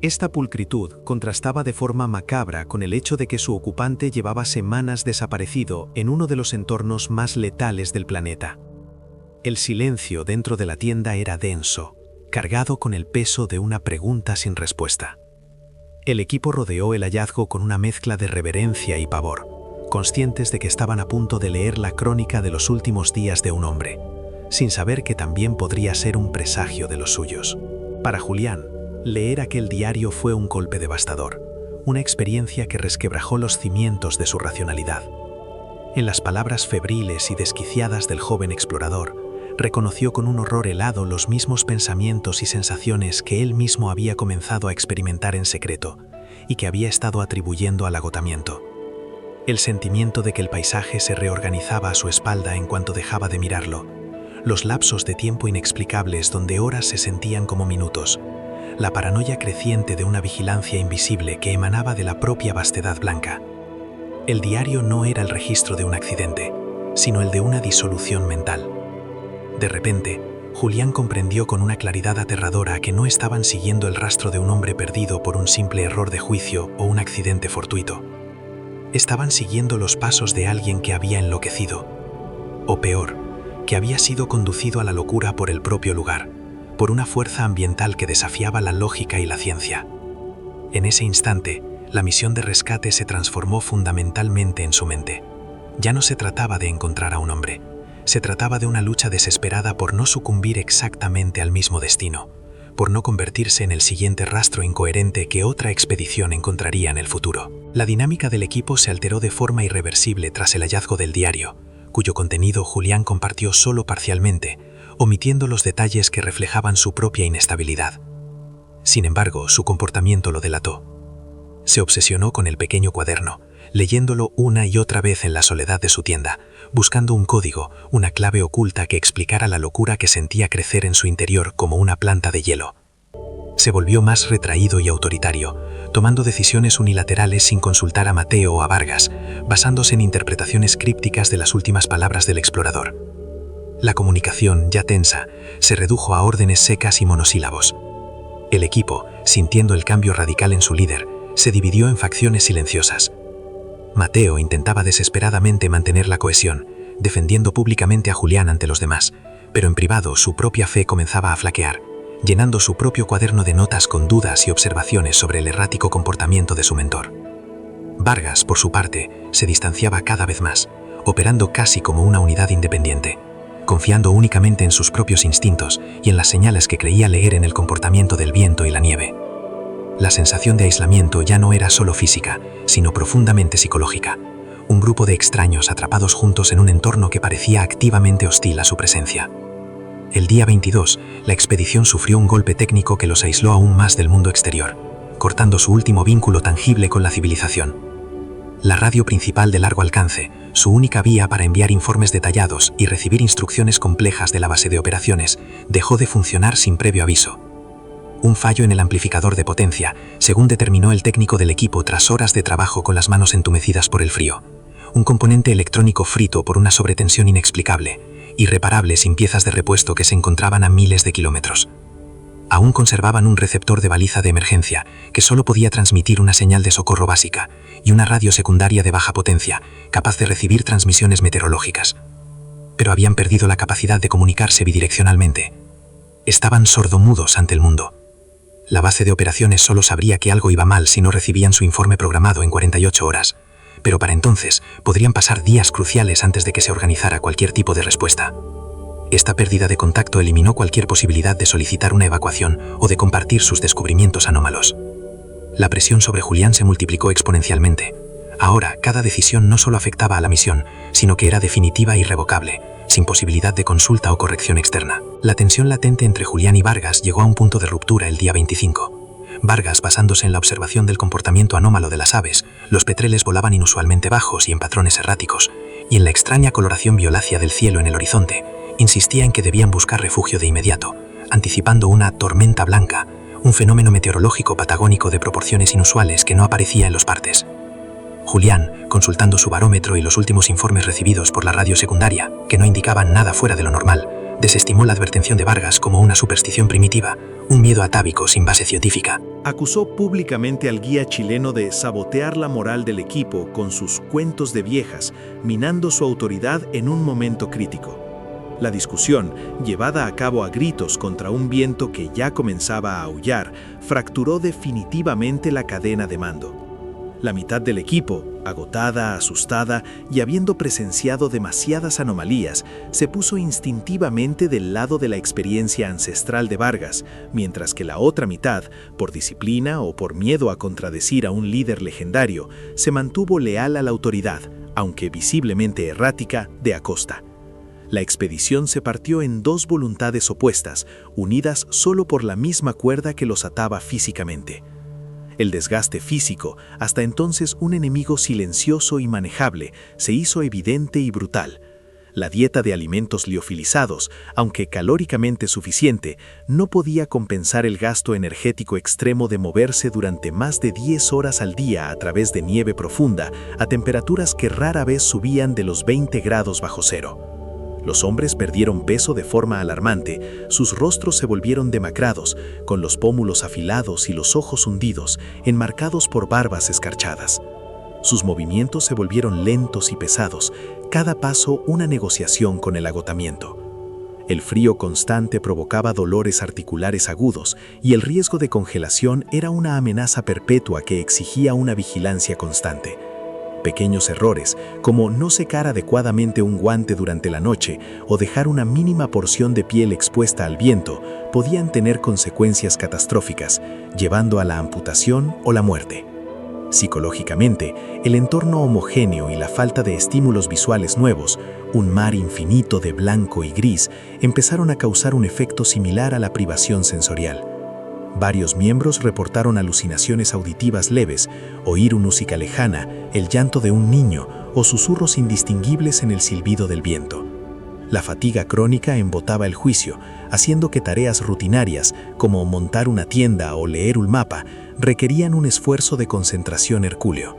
Esta pulcritud contrastaba de forma macabra con el hecho de que su ocupante llevaba semanas desaparecido en uno de los entornos más letales del planeta. El silencio dentro de la tienda era denso, cargado con el peso de una pregunta sin respuesta. El equipo rodeó el hallazgo con una mezcla de reverencia y pavor, conscientes de que estaban a punto de leer la crónica de los últimos días de un hombre, sin saber que también podría ser un presagio de los suyos. Para Julián, leer aquel diario fue un golpe devastador, una experiencia que resquebrajó los cimientos de su racionalidad. En las palabras febriles y desquiciadas del joven explorador, reconoció con un horror helado los mismos pensamientos y sensaciones que él mismo había comenzado a experimentar en secreto y que había estado atribuyendo al agotamiento. El sentimiento de que el paisaje se reorganizaba a su espalda en cuanto dejaba de mirarlo, los lapsos de tiempo inexplicables donde horas se sentían como minutos, la paranoia creciente de una vigilancia invisible que emanaba de la propia vastedad blanca. El diario no era el registro de un accidente, sino el de una disolución mental. De repente, Julián comprendió con una claridad aterradora que no estaban siguiendo el rastro de un hombre perdido por un simple error de juicio o un accidente fortuito. Estaban siguiendo los pasos de alguien que había enloquecido, o peor, que había sido conducido a la locura por el propio lugar, por una fuerza ambiental que desafiaba la lógica y la ciencia. En ese instante, la misión de rescate se transformó fundamentalmente en su mente. Ya no se trataba de encontrar a un hombre, se trataba de una lucha desesperada por no sucumbir exactamente al mismo destino, por no convertirse en el siguiente rastro incoherente que otra expedición encontraría en el futuro. La dinámica del equipo se alteró de forma irreversible tras el hallazgo del diario, cuyo contenido Julián compartió solo parcialmente, omitiendo los detalles que reflejaban su propia inestabilidad. Sin embargo, su comportamiento lo delató. Se obsesionó con el pequeño cuaderno, leyéndolo una y otra vez en la soledad de su tienda, buscando un código, una clave oculta que explicara la locura que sentía crecer en su interior como una planta de hielo. Se volvió más retraído y autoritario, tomando decisiones unilaterales sin consultar a Mateo o a Vargas, basándose en interpretaciones crípticas de las últimas palabras del explorador. La comunicación, ya tensa, se redujo a órdenes secas y monosílabos. El equipo, sintiendo el cambio radical en su líder, se dividió en facciones silenciosas. Mateo intentaba desesperadamente mantener la cohesión, defendiendo públicamente a Julián ante los demás, pero en privado su propia fe comenzaba a flaquear, llenando su propio cuaderno de notas con dudas y observaciones sobre el errático comportamiento de su mentor. Vargas, por su parte, se distanciaba cada vez más, operando casi como una unidad independiente, confiando únicamente en sus propios instintos y en las señales que creía leer en el comportamiento del viento y la nieve. La sensación de aislamiento ya no era solo física, sino profundamente psicológica. Un grupo de extraños atrapados juntos en un entorno que parecía activamente hostil a su presencia. El día 22, la expedición sufrió un golpe técnico que los aisló aún más del mundo exterior, cortando su último vínculo tangible con la civilización. La radio principal de largo alcance, su única vía para enviar informes detallados y recibir instrucciones complejas de la base de operaciones, dejó de funcionar sin previo aviso. Un fallo en el amplificador de potencia, según determinó el técnico del equipo tras horas de trabajo con las manos entumecidas por el frío. Un componente electrónico frito por una sobretensión inexplicable, irreparable sin piezas de repuesto que se encontraban a miles de kilómetros. Aún conservaban un receptor de baliza de emergencia, que solo podía transmitir una señal de socorro básica, y una radio secundaria de baja potencia, capaz de recibir transmisiones meteorológicas. Pero habían perdido la capacidad de comunicarse bidireccionalmente. Estaban sordomudos ante el mundo. La base de operaciones solo sabría que algo iba mal si no recibían su informe programado en 48 horas, pero para entonces podrían pasar días cruciales antes de que se organizara cualquier tipo de respuesta. Esta pérdida de contacto eliminó cualquier posibilidad de solicitar una evacuación o de compartir sus descubrimientos anómalos. La presión sobre Julián se multiplicó exponencialmente. Ahora, cada decisión no solo afectaba a la misión, sino que era definitiva e irrevocable, sin posibilidad de consulta o corrección externa. La tensión latente entre Julián y Vargas llegó a un punto de ruptura el día 25. Vargas, basándose en la observación del comportamiento anómalo de las aves, los petreles volaban inusualmente bajos y en patrones erráticos, y en la extraña coloración violácea del cielo en el horizonte, insistía en que debían buscar refugio de inmediato, anticipando una tormenta blanca, un fenómeno meteorológico patagónico de proporciones inusuales que no aparecía en los partes. Julián, consultando su barómetro y los últimos informes recibidos por la radio secundaria, que no indicaban nada fuera de lo normal, desestimó la advertencia de Vargas como una superstición primitiva, un miedo atávico sin base científica. Acusó públicamente al guía chileno de sabotear la moral del equipo con sus cuentos de viejas, minando su autoridad en un momento crítico. La discusión, llevada a cabo a gritos contra un viento que ya comenzaba a aullar, fracturó definitivamente la cadena de mando. La mitad del equipo, agotada, asustada y habiendo presenciado demasiadas anomalías, se puso instintivamente del lado de la experiencia ancestral de Vargas, mientras que la otra mitad, por disciplina o por miedo a contradecir a un líder legendario, se mantuvo leal a la autoridad, aunque visiblemente errática, de Acosta. La expedición se partió en dos voluntades opuestas, unidas solo por la misma cuerda que los ataba físicamente. El desgaste físico, hasta entonces un enemigo silencioso y manejable, se hizo evidente y brutal. La dieta de alimentos liofilizados, aunque calóricamente suficiente, no podía compensar el gasto energético extremo de moverse durante más de 10 horas al día a través de nieve profunda a temperaturas que rara vez subían de los 20 grados bajo cero. Los hombres perdieron peso de forma alarmante, sus rostros se volvieron demacrados, con los pómulos afilados y los ojos hundidos, enmarcados por barbas escarchadas. Sus movimientos se volvieron lentos y pesados, cada paso una negociación con el agotamiento. El frío constante provocaba dolores articulares agudos y el riesgo de congelación era una amenaza perpetua que exigía una vigilancia constante. Pequeños errores, como no secar adecuadamente un guante durante la noche o dejar una mínima porción de piel expuesta al viento, podían tener consecuencias catastróficas, llevando a la amputación o la muerte. Psicológicamente, el entorno homogéneo y la falta de estímulos visuales nuevos, un mar infinito de blanco y gris, empezaron a causar un efecto similar a la privación sensorial. Varios miembros reportaron alucinaciones auditivas leves, oír música lejana, el llanto de un niño o susurros indistinguibles en el silbido del viento. La fatiga crónica embotaba el juicio, haciendo que tareas rutinarias, como montar una tienda o leer un mapa, requerían un esfuerzo de concentración hercúleo.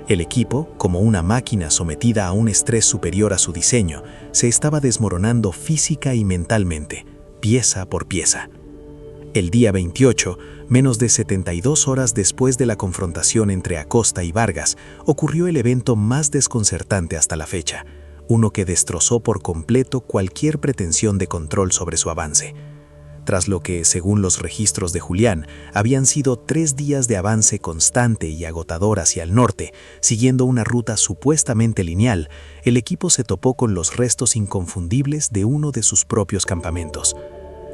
El equipo, como una máquina sometida a un estrés superior a su diseño, se estaba desmoronando física y mentalmente, pieza por pieza. El día 28, menos de 72 horas después de la confrontación entre Acosta y Vargas, ocurrió el evento más desconcertante hasta la fecha, uno que destrozó por completo cualquier pretensión de control sobre su avance. Tras lo que, según los registros de Julián, habían sido 3 días de avance constante y agotador hacia el norte, siguiendo una ruta supuestamente lineal, el equipo se topó con los restos inconfundibles de uno de sus propios campamentos.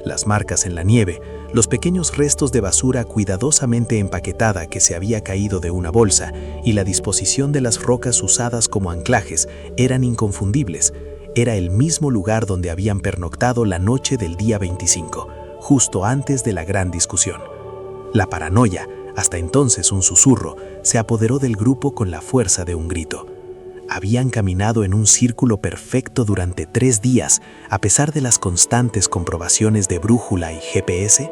Las marcas en la nieve, los pequeños restos de basura cuidadosamente empaquetada que se había caído de una bolsa y la disposición de las rocas usadas como anclajes eran inconfundibles. Era el mismo lugar donde habían pernoctado la noche del día 25, justo antes de la gran discusión. La paranoia, hasta entonces un susurro, se apoderó del grupo con la fuerza de un grito. Habían caminado en un círculo perfecto durante 3 días, a pesar de las constantes comprobaciones de brújula y GPS.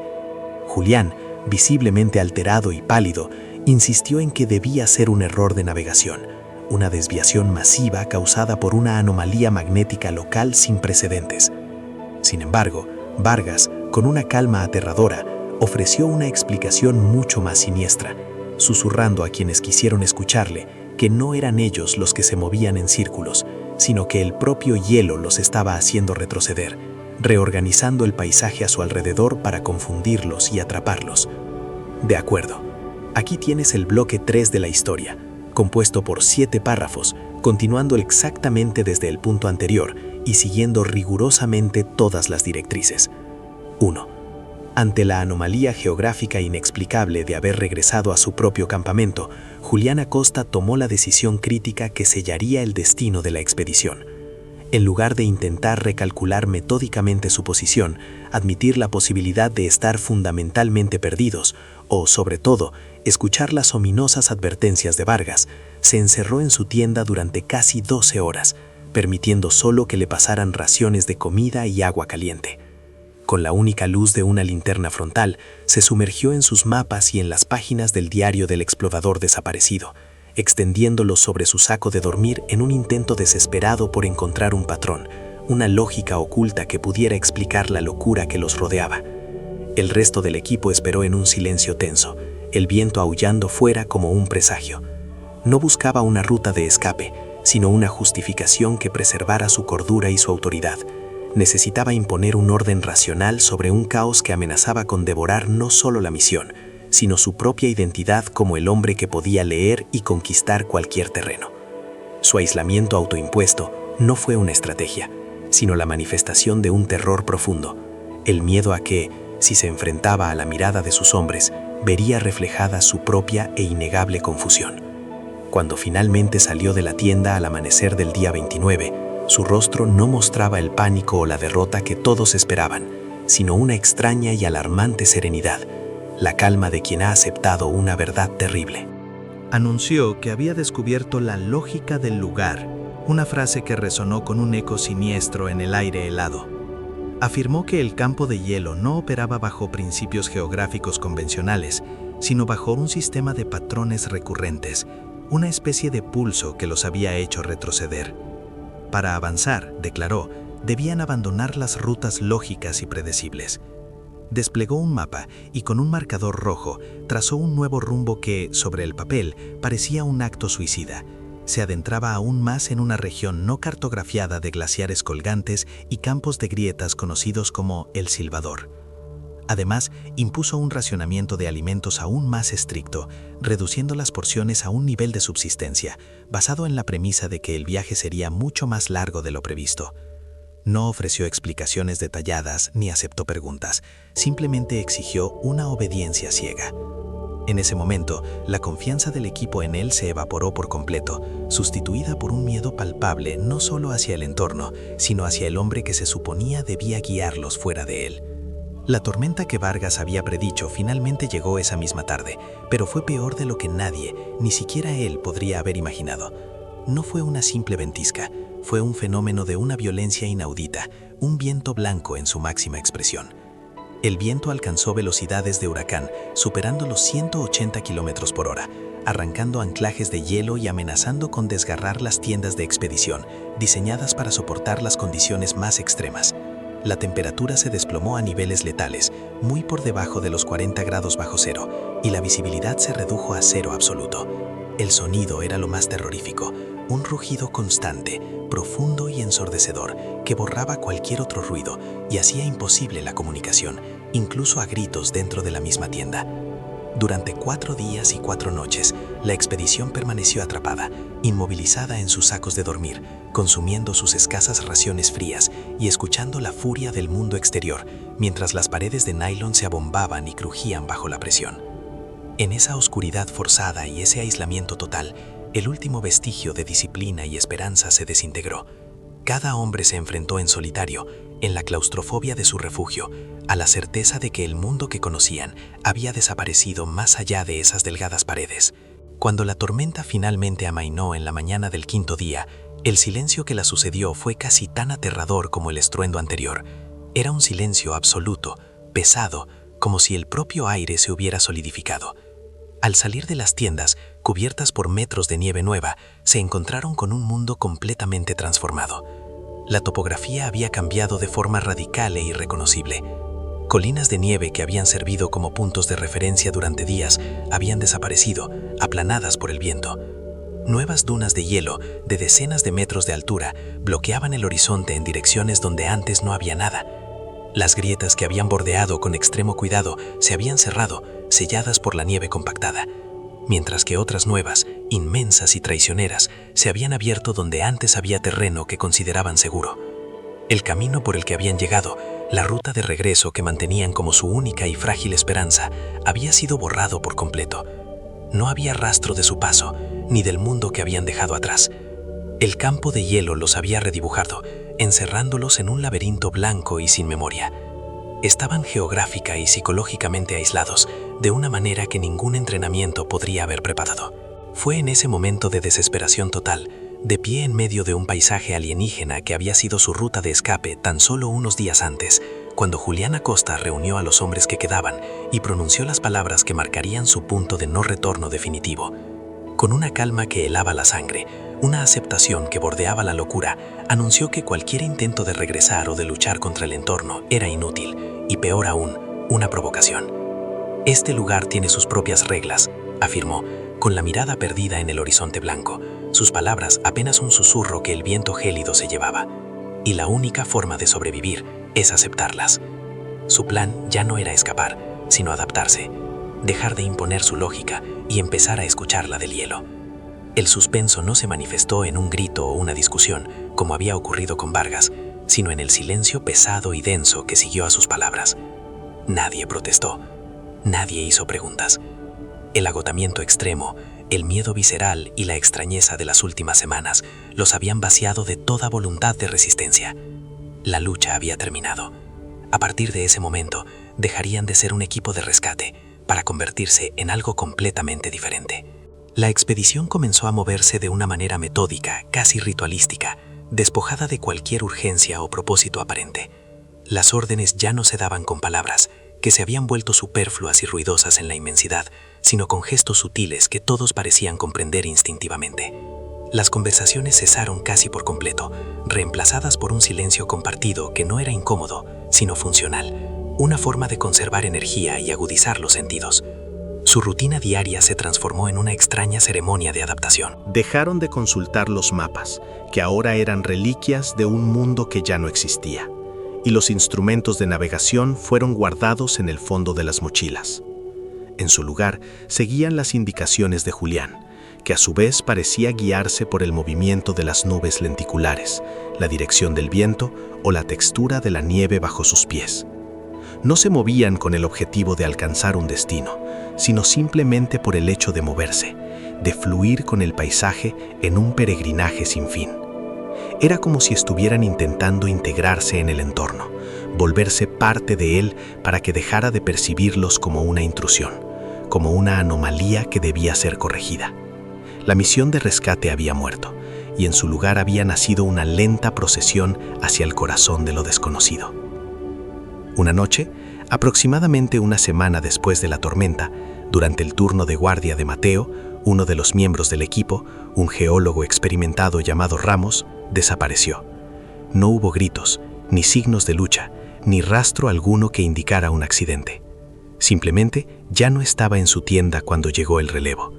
Julián, visiblemente alterado y pálido, insistió en que debía ser un error de navegación, una desviación masiva causada por una anomalía magnética local sin precedentes. Sin embargo, Vargas, con una calma aterradora, ofreció una explicación mucho más siniestra, susurrando a quienes quisieron escucharle que no eran ellos los que se movían en círculos, sino que el propio hielo los estaba haciendo retroceder, reorganizando el paisaje a su alrededor para confundirlos y atraparlos. De acuerdo, aquí tienes el bloque 3 de la historia, compuesto por 7 párrafos, continuando exactamente desde el punto anterior y siguiendo rigurosamente todas las directrices. 1. Ante la anomalía geográfica inexplicable de haber regresado a su propio campamento, Julián Acosta tomó la decisión crítica que sellaría el destino de la expedición. En lugar de intentar recalcular metódicamente su posición, admitir la posibilidad de estar fundamentalmente perdidos o, sobre todo, escuchar las ominosas advertencias de Vargas, se encerró en su tienda durante casi 12 horas, permitiendo solo que le pasaran raciones de comida y agua caliente. Con la única luz de una linterna frontal, se sumergió en sus mapas y en las páginas del diario del explorador desaparecido, extendiéndolos sobre su saco de dormir en un intento desesperado por encontrar un patrón, una lógica oculta que pudiera explicar la locura que los rodeaba. El resto del equipo esperó en un silencio tenso, el viento aullando fuera como un presagio. No buscaba una ruta de escape, sino una justificación que preservara su cordura y su autoridad. Necesitaba imponer un orden racional sobre un caos que amenazaba con devorar no solo la misión, sino su propia identidad como el hombre que podía leer y conquistar cualquier terreno. Su aislamiento autoimpuesto no fue una estrategia, sino la manifestación de un terror profundo, el miedo a que, si se enfrentaba a la mirada de sus hombres, vería reflejada su propia e innegable confusión. Cuando finalmente salió de la tienda al amanecer del día 29, su rostro no mostraba el pánico o la derrota que todos esperaban, sino una extraña y alarmante serenidad, la calma de quien ha aceptado una verdad terrible. Anunció que había descubierto la lógica del lugar, una frase que resonó con un eco siniestro en el aire helado. Afirmó que el campo de hielo no operaba bajo principios geográficos convencionales, sino bajo un sistema de patrones recurrentes, una especie de pulso que los había hecho retroceder. Para avanzar, declaró, debían abandonar las rutas lógicas y predecibles. Desplegó un mapa y con un marcador rojo trazó un nuevo rumbo que, sobre el papel, parecía un acto suicida. se adentraba aún más en una región no cartografiada de glaciares colgantes y campos de grietas conocidos como El Silbador. Además, impuso un racionamiento de alimentos aún más estricto, reduciendo las porciones a un nivel de subsistencia, basado en la premisa de que el viaje sería mucho más largo de lo previsto. No ofreció explicaciones detalladas ni aceptó preguntas, simplemente exigió una obediencia ciega. En ese momento, la confianza del equipo en él se evaporó por completo, sustituida por un miedo palpable no solo hacia el entorno, sino hacia el hombre que se suponía debía guiarlos fuera de él. La tormenta que Vargas había predicho finalmente llegó esa misma tarde, pero fue peor de lo que nadie, ni siquiera él, podría haber imaginado. No fue una simple ventisca, fue un fenómeno de una violencia inaudita, un viento blanco en su máxima expresión. El viento alcanzó velocidades de huracán, superando los 180 km por hora, arrancando anclajes de hielo y amenazando con desgarrar las tiendas de expedición, diseñadas para soportar las condiciones más extremas. La temperatura se desplomó a niveles letales, muy por debajo de los 40 grados bajo cero, y la visibilidad se redujo a cero absoluto. El sonido era lo más terrorífico, un rugido constante, profundo y ensordecedor, que borraba cualquier otro ruido y hacía imposible la comunicación, incluso a gritos dentro de la misma tienda. Durante 4 días y 4 noches, la expedición permaneció atrapada, inmovilizada en sus sacos de dormir, consumiendo sus escasas raciones frías y escuchando la furia del mundo exterior, mientras las paredes de nylon se abombaban y crujían bajo la presión. En esa oscuridad forzada y ese aislamiento total, el último vestigio de disciplina y esperanza se desintegró. Cada hombre se enfrentó en solitario, en la claustrofobia de su refugio, a la certeza de que el mundo que conocían había desaparecido más allá de esas delgadas paredes. Cuando la tormenta finalmente amainó en la mañana del 5.º día, el silencio que la sucedió fue casi tan aterrador como el estruendo anterior. Era un silencio absoluto, pesado, como si el propio aire se hubiera solidificado. Al salir de las tiendas, cubiertas por metros de nieve nueva, se encontraron con un mundo completamente transformado. La topografía había cambiado de forma radical e irreconocible. Colinas de nieve que habían servido como puntos de referencia durante días habían desaparecido, aplanadas por el viento. Nuevas dunas de hielo de decenas de metros de altura bloqueaban el horizonte en direcciones donde antes no había nada. Las grietas que habían bordeado con extremo cuidado se habían cerrado, selladas por la nieve compactada, mientras que otras nuevas, inmensas y traicioneras, se habían abierto donde antes había terreno que consideraban seguro. El camino por el que habían llegado, la ruta de regreso que mantenían como su única y frágil esperanza, había sido borrado por completo. No había rastro de su paso, ni del mundo que habían dejado atrás. El campo de hielo los había redibujado, encerrándolos en un laberinto blanco y sin memoria. Estaban geográfica y psicológicamente aislados, de una manera que ningún entrenamiento podría haber preparado. Fue en ese momento de desesperación total, de pie en medio de un paisaje alienígena que había sido su ruta de escape tan solo unos días antes, cuando Julián Acosta reunió a los hombres que quedaban y pronunció las palabras que marcarían su punto de no retorno definitivo. Con una calma que helaba la sangre, una aceptación que bordeaba la locura, anunció que cualquier intento de regresar o de luchar contra el entorno era inútil y, peor aún, una provocación. Este lugar tiene sus propias reglas, afirmó, con la mirada perdida en el horizonte blanco, sus palabras apenas un susurro que el viento gélido se llevaba. Y la única forma de sobrevivir es aceptarlas. Su plan ya no era escapar, sino adaptarse, dejar de imponer su lógica y empezar a escuchar la del hielo. El suspenso no se manifestó en un grito o una discusión, como había ocurrido con Vargas, sino en el silencio pesado y denso que siguió a sus palabras. Nadie protestó, nadie hizo preguntas. El agotamiento extremo, el miedo visceral y la extrañeza de las últimas semanas los habían vaciado de toda voluntad de resistencia. La lucha había terminado. A partir de ese momento, dejarían de ser un equipo de rescate para convertirse en algo completamente diferente. La expedición comenzó a moverse de una manera metódica, casi ritualística, despojada de cualquier urgencia o propósito aparente. Las órdenes ya no se daban con palabras, que se habían vuelto superfluas y ruidosas en la inmensidad, sino con gestos sutiles que todos parecían comprender instintivamente. Las conversaciones cesaron casi por completo, reemplazadas por un silencio compartido que no era incómodo, sino funcional, una forma de conservar energía y agudizar los sentidos. Su rutina diaria se transformó en una extraña ceremonia de adaptación. Dejaron de consultar los mapas, que ahora eran reliquias de un mundo que ya no existía, y los instrumentos de navegación fueron guardados en el fondo de las mochilas. En su lugar, seguían las indicaciones de Julián, que a su vez parecía guiarse por el movimiento de las nubes lenticulares, la dirección del viento o la textura de la nieve bajo sus pies. No se movían con el objetivo de alcanzar un destino, sino simplemente por el hecho de moverse, de fluir con el paisaje en un peregrinaje sin fin. Era como si estuvieran intentando integrarse en el entorno, volverse parte de él para que dejara de percibirlos como una intrusión, como una anomalía que debía ser corregida. La misión de rescate había muerto, y en su lugar había nacido una lenta procesión hacia el corazón de lo desconocido. Una noche, aproximadamente una semana después de la tormenta, durante el turno de guardia de Mateo, uno de los miembros del equipo, un geólogo experimentado llamado Ramos, desapareció. No hubo gritos, ni signos de lucha, ni rastro alguno que indicara un accidente. Simplemente ya no estaba en su tienda cuando llegó el relevo.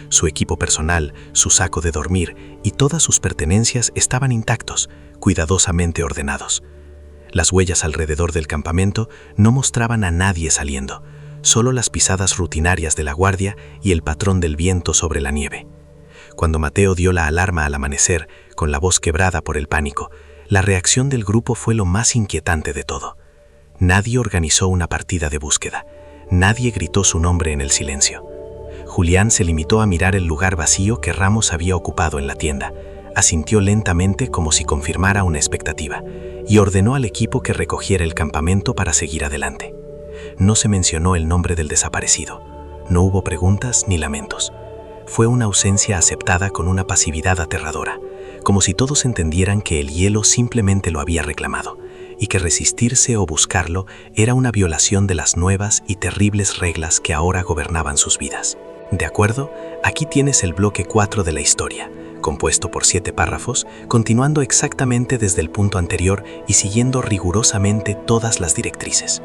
Su equipo personal, su saco de dormir y todas sus pertenencias estaban intactos, cuidadosamente ordenados. Las huellas alrededor del campamento no mostraban a nadie saliendo, solo las pisadas rutinarias de la guardia y el patrón del viento sobre la nieve. Cuando Mateo dio la alarma al amanecer, con la voz quebrada por el pánico, la reacción del grupo fue lo más inquietante de todo. Nadie organizó una partida de búsqueda, nadie gritó su nombre en el silencio. Julián se limitó a mirar el lugar vacío que Ramos había ocupado en la tienda, asintió lentamente como si confirmara una expectativa, y ordenó al equipo que recogiera el campamento para seguir adelante. No se mencionó el nombre del desaparecido, no hubo preguntas ni lamentos. Fue una ausencia aceptada con una pasividad aterradora, como si todos entendieran que el hielo simplemente lo había reclamado, y que resistirse o buscarlo era una violación de las nuevas y terribles reglas que ahora gobernaban sus vidas. ¿De acuerdo? Aquí tienes el bloque 4 de la historia, compuesto por 7 párrafos, continuando exactamente desde el punto anterior y siguiendo rigurosamente todas las directrices.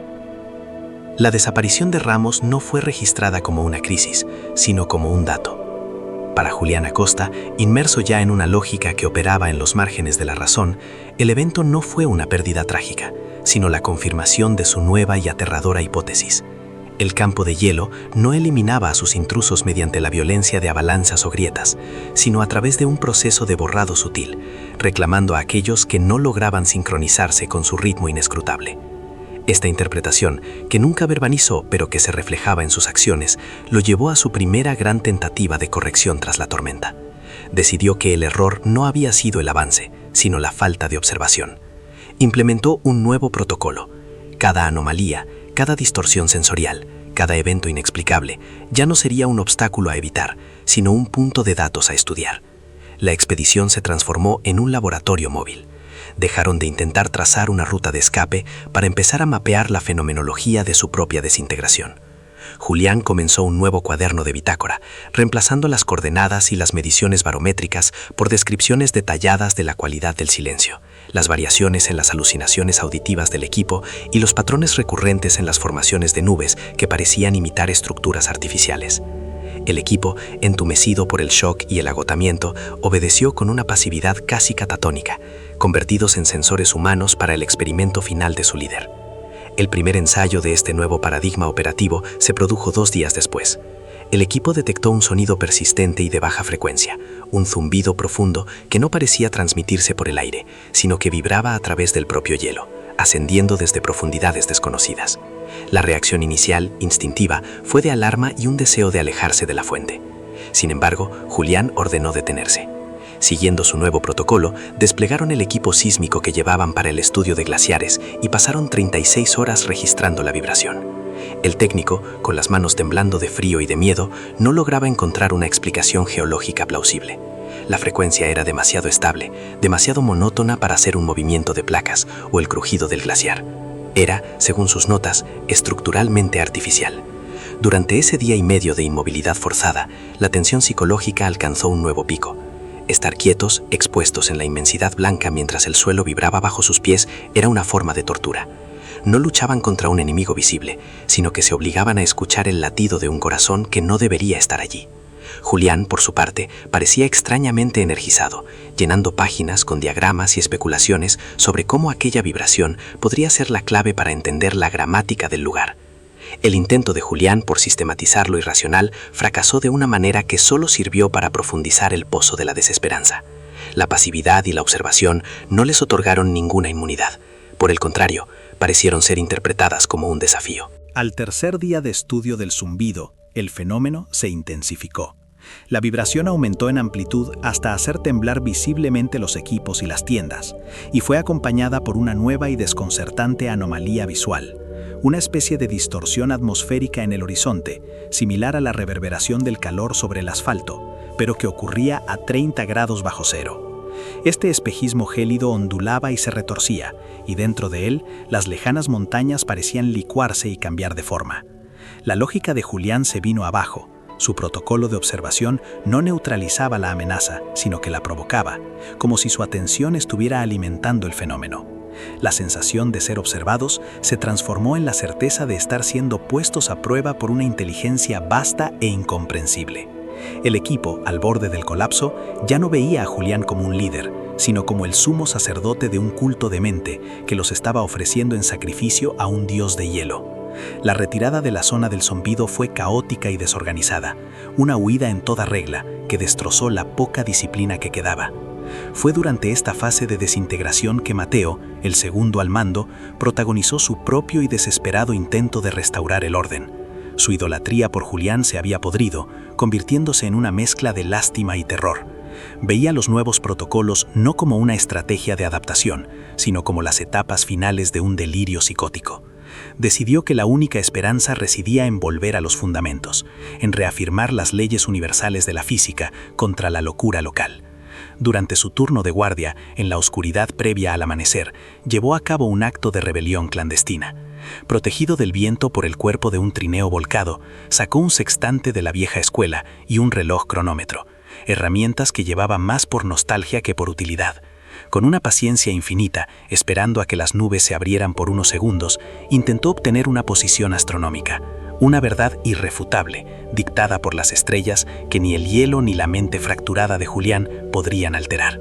La desaparición de Ramos no fue registrada como una crisis, sino como un dato. Para Julián Acosta, inmerso ya en una lógica que operaba en los márgenes de la razón, el evento no fue una pérdida trágica, sino la confirmación de su nueva y aterradora hipótesis. El campo de hielo no eliminaba a sus intrusos mediante la violencia de avalanchas o grietas, sino a través de un proceso de borrado sutil, reclamando a aquellos que no lograban sincronizarse con su ritmo inescrutable. Esta interpretación, que nunca verbalizó pero que se reflejaba en sus acciones, lo llevó a su primera gran tentativa de corrección tras la tormenta. Decidió que el error no había sido el avance, sino la falta de observación. Implementó un nuevo protocolo. Cada anomalía, cada distorsión sensorial, cada evento inexplicable, ya no sería un obstáculo a evitar, sino un punto de datos a estudiar. La expedición se transformó en un laboratorio móvil. Dejaron de intentar trazar una ruta de escape para empezar a mapear la fenomenología de su propia desintegración. Julián comenzó un nuevo cuaderno de bitácora, reemplazando las coordenadas y las mediciones barométricas por descripciones detalladas de la cualidad del silencio, las variaciones en las alucinaciones auditivas del equipo y los patrones recurrentes en las formaciones de nubes que parecían imitar estructuras artificiales. El equipo, entumecido por el shock y el agotamiento, obedeció con una pasividad casi catatónica, convertidos en sensores humanos para el experimento final de su líder. El primer ensayo de este nuevo paradigma operativo se produjo 2 días después. El equipo detectó un sonido persistente y de baja frecuencia, un zumbido profundo que no parecía transmitirse por el aire, sino que vibraba a través del propio hielo, ascendiendo desde profundidades desconocidas. La reacción inicial, instintiva, fue de alarma y un deseo de alejarse de la fuente. Sin embargo, Julián ordenó detenerse. Siguiendo su nuevo protocolo, desplegaron el equipo sísmico que llevaban para el estudio de glaciares y pasaron 36 horas registrando la vibración. El técnico, con las manos temblando de frío y de miedo, no lograba encontrar una explicación geológica plausible. La frecuencia era demasiado estable, demasiado monótona para ser un movimiento de placas o el crujido del glaciar. Era, según sus notas, estructuralmente artificial. Durante ese día y medio de inmovilidad forzada, la tensión psicológica alcanzó un nuevo pico. Estar quietos, expuestos en la inmensidad blanca mientras el suelo vibraba bajo sus pies, era una forma de tortura. no luchaban contra un enemigo visible, sino que se obligaban a escuchar el latido de un corazón que no debería estar allí. Julián, por su parte, parecía extrañamente energizado, llenando páginas con diagramas y especulaciones sobre cómo aquella vibración podría ser la clave para entender la gramática del lugar. El intento de Julián por sistematizar lo irracional fracasó de una manera que solo sirvió para profundizar el pozo de la desesperanza. La pasividad y la observación no les otorgaron ninguna inmunidad. Por el contrario, parecieron ser interpretadas como un desafío. Al tercer día de estudio del zumbido, el fenómeno se intensificó. La vibración aumentó en amplitud hasta hacer temblar visiblemente los equipos y las tiendas, y fue acompañada por una nueva y desconcertante anomalía visual, una especie de distorsión atmosférica en el horizonte, similar a la reverberación del calor sobre el asfalto, pero que ocurría a 30 grados bajo cero. Este espejismo gélido ondulaba y se retorcía, y dentro de él, las lejanas montañas parecían licuarse y cambiar de forma. La lógica de Julián se vino abajo. Su protocolo de observación no neutralizaba la amenaza, sino que la provocaba, como si su atención estuviera alimentando el fenómeno. La sensación de ser observados se transformó en la certeza de estar siendo puestos a prueba por una inteligencia vasta e incomprensible. El equipo, al borde del colapso, ya no veía a Julián como un líder, sino como el sumo sacerdote de un culto demente que los estaba ofreciendo en sacrificio a un dios de hielo. La retirada de la zona del zumbido fue caótica y desorganizada, una huida en toda regla que destrozó la poca disciplina que quedaba. Fue durante esta fase de desintegración que Mateo, el segundo al mando, protagonizó su propio y desesperado intento de restaurar el orden. Su idolatría por Julián se había podrido, convirtiéndose en una mezcla de lástima y terror. Veía los nuevos protocolos no como una estrategia de adaptación, sino como las etapas finales de un delirio psicótico. Decidió que la única esperanza residía en volver a los fundamentos, en reafirmar las leyes universales de la física contra la locura local. Durante su turno de guardia, en la oscuridad previa al amanecer, llevó a cabo un acto de rebelión clandestina. Protegido del viento por el cuerpo de un trineo volcado, sacó un sextante de la vieja escuela y un reloj cronómetro, herramientas que llevaba más por nostalgia que por utilidad. Con una paciencia infinita, esperando a que las nubes se abrieran por unos segundos, intentó obtener una posición astronómica, una verdad irrefutable, dictada por las estrellas que ni el hielo ni la mente fracturada de Julián podrían alterar.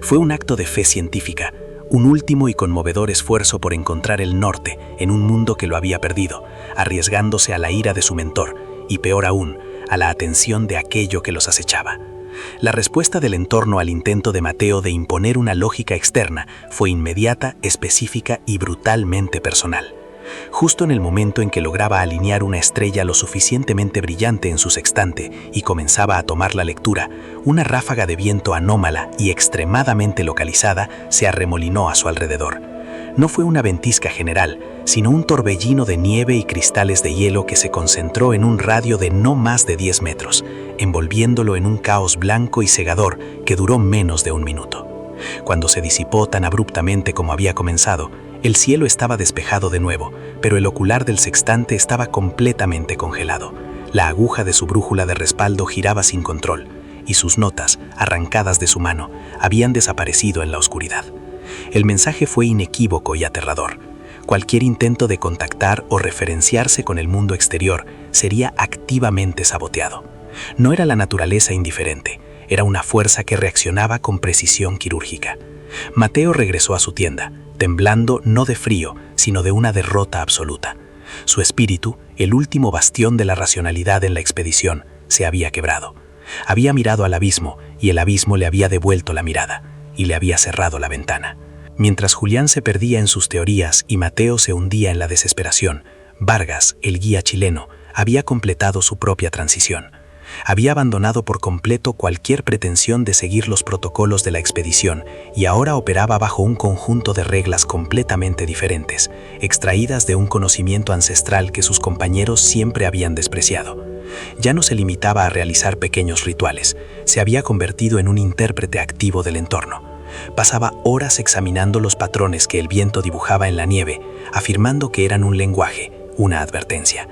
Fue un acto de fe científica, un último y conmovedor esfuerzo por encontrar el norte en un mundo que lo había perdido, arriesgándose a la ira de su mentor y, peor aún, a la atención de aquello que los acechaba. La respuesta del entorno al intento de Mateo de imponer una lógica externa fue inmediata, específica y brutalmente personal. Justo en el momento en que lograba alinear una estrella lo suficientemente brillante en su sextante y comenzaba a tomar la lectura, una ráfaga de viento anómala y extremadamente localizada se arremolinó a su alrededor. No fue una ventisca general, sino un torbellino de nieve y cristales de hielo que se concentró en un radio de no más de 10 metros, envolviéndolo en un caos blanco y cegador que duró menos de un minuto. Cuando se disipó tan abruptamente como había comenzado, el cielo estaba despejado de nuevo, pero el ocular del sextante estaba completamente congelado. La aguja de su brújula de respaldo giraba sin control, y sus notas, arrancadas de su mano, habían desaparecido en la oscuridad. El mensaje fue inequívoco y aterrador. Cualquier intento de contactar o referenciarse con el mundo exterior sería activamente saboteado. No era la naturaleza indiferente, era una fuerza que reaccionaba con precisión quirúrgica. Mateo regresó a su tienda, temblando no de frío, sino de una derrota absoluta. Su espíritu, el último bastión de la racionalidad en la expedición, se había quebrado. Había mirado al abismo y el abismo le había devuelto la mirada y le había cerrado la ventana. Mientras Julián se perdía en sus teorías y Mateo se hundía en la desesperación, Vargas, el guía chileno, había completado su propia transición. Había abandonado por completo cualquier pretensión de seguir los protocolos de la expedición y ahora operaba bajo un conjunto de reglas completamente diferentes, extraídas de un conocimiento ancestral que sus compañeros siempre habían despreciado. Ya no se limitaba a realizar pequeños rituales, se había convertido en un intérprete activo del entorno. Pasaba horas examinando los patrones que el viento dibujaba en la nieve, afirmando que eran un lenguaje, una advertencia.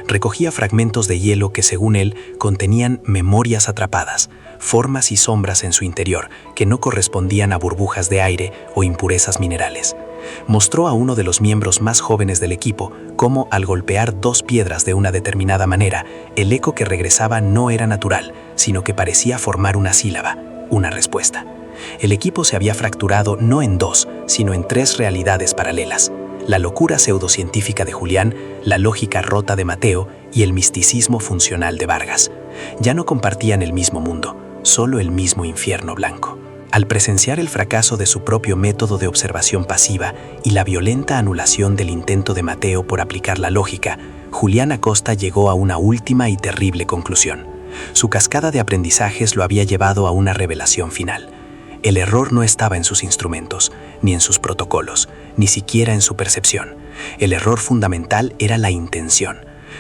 Recogía fragmentos de hielo que, según él, contenían memorias atrapadas, formas y sombras en su interior que no correspondían a burbujas de aire o impurezas minerales. Mostró a uno de los miembros más jóvenes del equipo cómo, al golpear 2 piedras de una determinada manera, el eco que regresaba no era natural, sino que parecía formar una sílaba, una respuesta. El equipo se había fracturado no en 2, sino en 3 realidades paralelas: la locura pseudocientífica de Julián, la lógica rota de Mateo y el misticismo funcional de Vargas. Ya no compartían el mismo mundo, solo el mismo infierno blanco. Al presenciar el fracaso de su propio método de observación pasiva y la violenta anulación del intento de Mateo por aplicar la lógica, Julián Acosta llegó a una última y terrible conclusión. Su cascada de aprendizajes lo había llevado a una revelación final. El error no estaba en sus instrumentos, ni en sus protocolos, ni siquiera en su percepción. El error fundamental era la intención.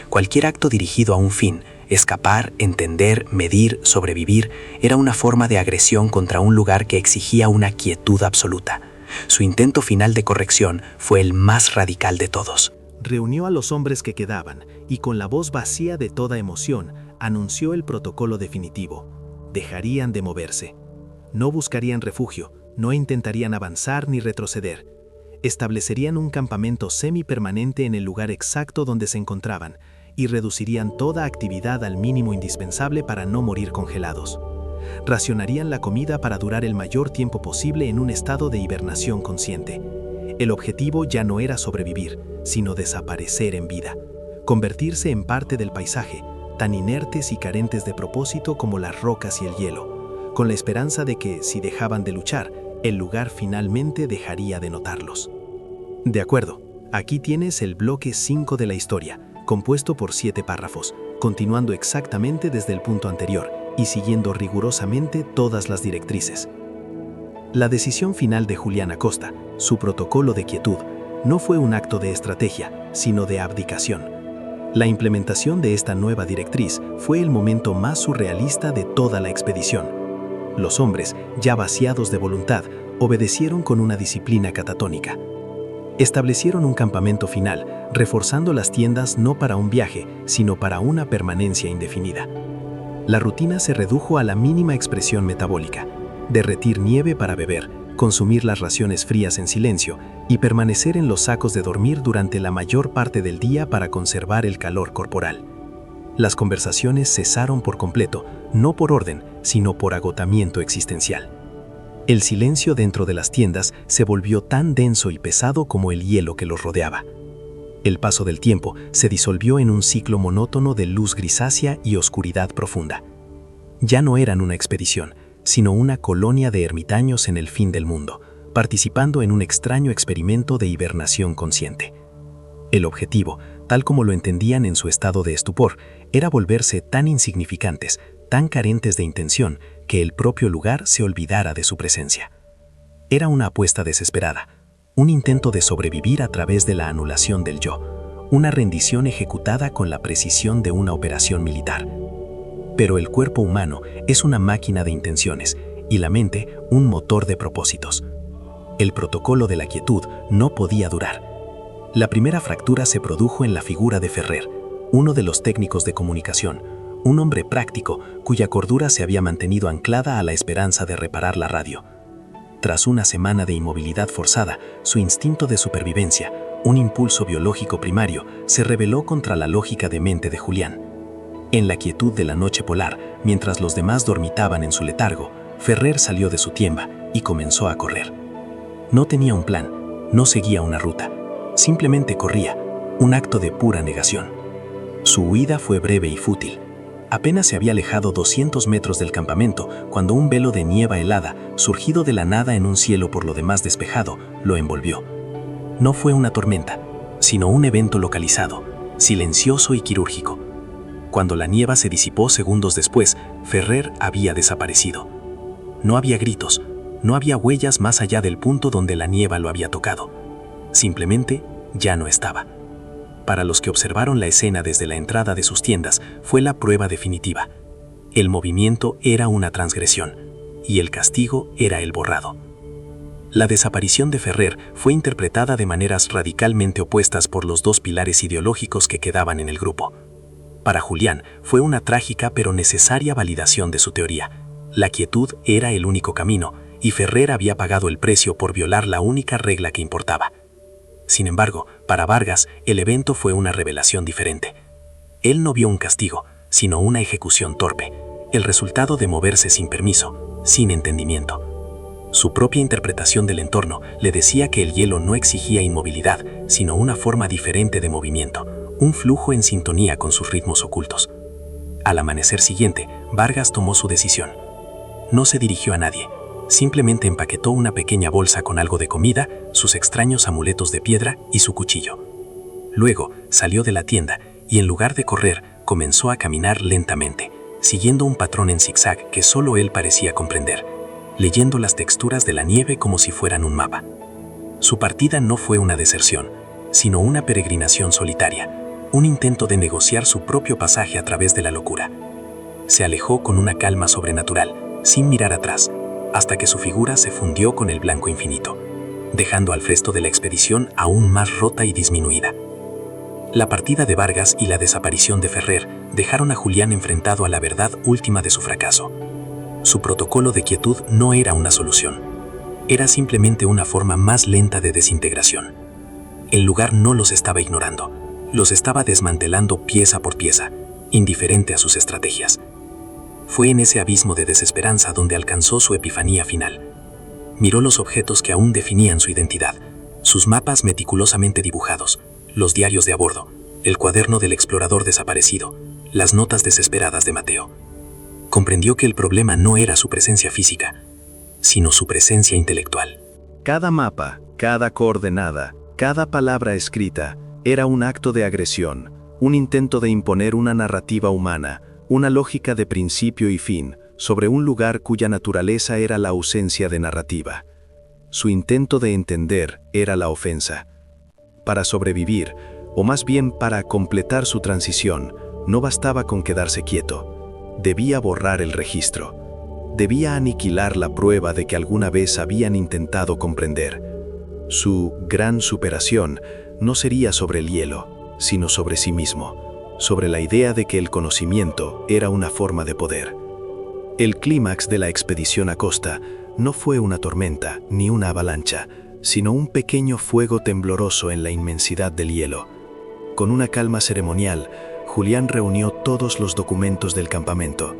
Cualquier acto dirigido a un fin, escapar, entender, medir, sobrevivir, era una forma de agresión contra un lugar que exigía una quietud absoluta. Su intento final de corrección fue el más radical de todos. Reunió a los hombres que quedaban y con la voz vacía de toda emoción, anunció el protocolo definitivo. Dejarían de moverse. No buscarían refugio, no intentarían avanzar ni retroceder. Establecerían un campamento semipermanente en el lugar exacto donde se encontraban y reducirían toda actividad al mínimo indispensable para no morir congelados. Racionarían la comida para durar el mayor tiempo posible en un estado de hibernación consciente. El objetivo ya no era sobrevivir, sino desaparecer en vida, convertirse en parte del paisaje, tan inertes y carentes de propósito como las rocas y el hielo, con la esperanza de que, si dejaban de luchar, el lugar finalmente dejaría de notarlos. De acuerdo, aquí tienes el bloque 5 de la historia, compuesto por 7 párrafos, continuando exactamente desde el punto anterior y siguiendo rigurosamente todas las directrices. La decisión final de Julián Acosta, su protocolo de quietud, no fue un acto de estrategia, sino de abdicación. La implementación de esta nueva directriz fue el momento más surrealista de toda la expedición. Los hombres, ya vaciados de voluntad, obedecieron con una disciplina catatónica. Establecieron un campamento final, reforzando las tiendas no para un viaje, sino para una permanencia indefinida. La rutina se redujo a la mínima expresión metabólica: derretir nieve para beber, consumir las raciones frías en silencio y permanecer en los sacos de dormir durante la mayor parte del día para conservar el calor corporal. Las conversaciones cesaron por completo, no por orden, sino por agotamiento existencial. El silencio dentro de las tiendas se volvió tan denso y pesado como el hielo que los rodeaba. El paso del tiempo se disolvió en un ciclo monótono de luz grisácea y oscuridad profunda. Ya no eran una expedición, sino una colonia de ermitaños en el fin del mundo, participando en un extraño experimento de hibernación consciente. El objetivo, tal como lo entendían en su estado de estupor, era volverse tan insignificantes, tan carentes de intención, que el propio lugar se olvidara de su presencia. Era una apuesta desesperada, un intento de sobrevivir a través de la anulación del yo, una rendición ejecutada con la precisión de una operación militar. Pero el cuerpo humano es una máquina de intenciones y la mente un motor de propósitos. El protocolo de la quietud no podía durar. La primera fractura se produjo en la figura de Ferrer, uno de los técnicos de comunicación, un hombre práctico cuya cordura se había mantenido anclada a la esperanza de reparar la radio. Tras una semana de inmovilidad forzada, su instinto de supervivencia, un impulso biológico primario, se rebeló contra la lógica demente de Julián. En la quietud de la noche polar, mientras los demás dormitaban en su letargo, Ferrer salió de su tienda y comenzó a correr. No tenía un plan, no seguía una ruta, simplemente corría, un acto de pura negación. Su huida fue breve y fútil. Apenas se había alejado 200 metros del campamento cuando un velo de nieve helada, surgido de la nada en un cielo por lo demás despejado, lo envolvió. No fue una tormenta, sino un evento localizado, silencioso y quirúrgico. Cuando la niebla se disipó segundos después, Ferrer había desaparecido. No había gritos, no había huellas más allá del punto donde la niebla lo había tocado. Simplemente ya no estaba. Para los que observaron la escena desde la entrada de sus tiendas, fue la prueba definitiva. El movimiento era una transgresión, y el castigo era el borrado. La desaparición de Ferrer fue interpretada de maneras radicalmente opuestas por los dos pilares ideológicos que quedaban en el grupo. Para Julián fue una trágica pero necesaria validación de su teoría. La quietud era el único camino, y Ferrer había pagado el precio por violar la única regla que importaba. Sin embargo, para Vargas, el evento fue una revelación diferente. Él no vio un castigo, sino una ejecución torpe, el resultado de moverse sin permiso, sin entendimiento. Su propia interpretación del entorno le decía que el hielo no exigía inmovilidad, sino una forma diferente de movimiento, un flujo en sintonía con sus ritmos ocultos. Al amanecer siguiente, Vargas tomó su decisión. No se dirigió a nadie, simplemente empaquetó una pequeña bolsa con algo de comida, sus extraños amuletos de piedra y su cuchillo. Luego salió de la tienda y en lugar de correr, comenzó a caminar lentamente, siguiendo un patrón en zigzag que solo él parecía comprender, leyendo las texturas de la nieve como si fueran un mapa. Su partida no fue una deserción, sino una peregrinación solitaria, un intento de negociar su propio pasaje a través de la locura. Se alejó con una calma sobrenatural, sin mirar atrás, hasta que su figura se fundió con el blanco infinito, dejando al resto de la expedición aún más rota y disminuida. La partida de Vargas y la desaparición de Ferrer dejaron a Julián enfrentado a la verdad última de su fracaso. Su protocolo de quietud no era una solución, era simplemente una forma más lenta de desintegración. El lugar no los estaba ignorando, los estaba desmantelando pieza por pieza, indiferente a sus estrategias. Fue en ese abismo de desesperanza donde alcanzó su epifanía final. Miró los objetos que aún definían su identidad, sus mapas meticulosamente dibujados, los diarios de a bordo, el cuaderno del explorador desaparecido, las notas desesperadas de Mateo. Comprendió que el problema no era su presencia física, sino su presencia intelectual. Cada mapa, cada coordenada, cada palabra escrita era un acto de agresión, un intento de imponer una narrativa humana, una lógica de principio y fin, sobre un lugar cuya naturaleza era la ausencia de narrativa. Su intento de entender era la ofensa. Para sobrevivir, o más bien para completar su transición, no bastaba con quedarse quieto. Debía borrar el registro. Debía aniquilar la prueba de que alguna vez habían intentado comprender. Su gran superación no sería sobre el hielo, sino sobre sí mismo, sobre la idea de que el conocimiento era una forma de poder. El clímax de la expedición a Costa no fue una tormenta ni una avalancha, sino un pequeño fuego tembloroso en la inmensidad del hielo. Con una calma ceremonial, Julián reunió todos los documentos del campamento,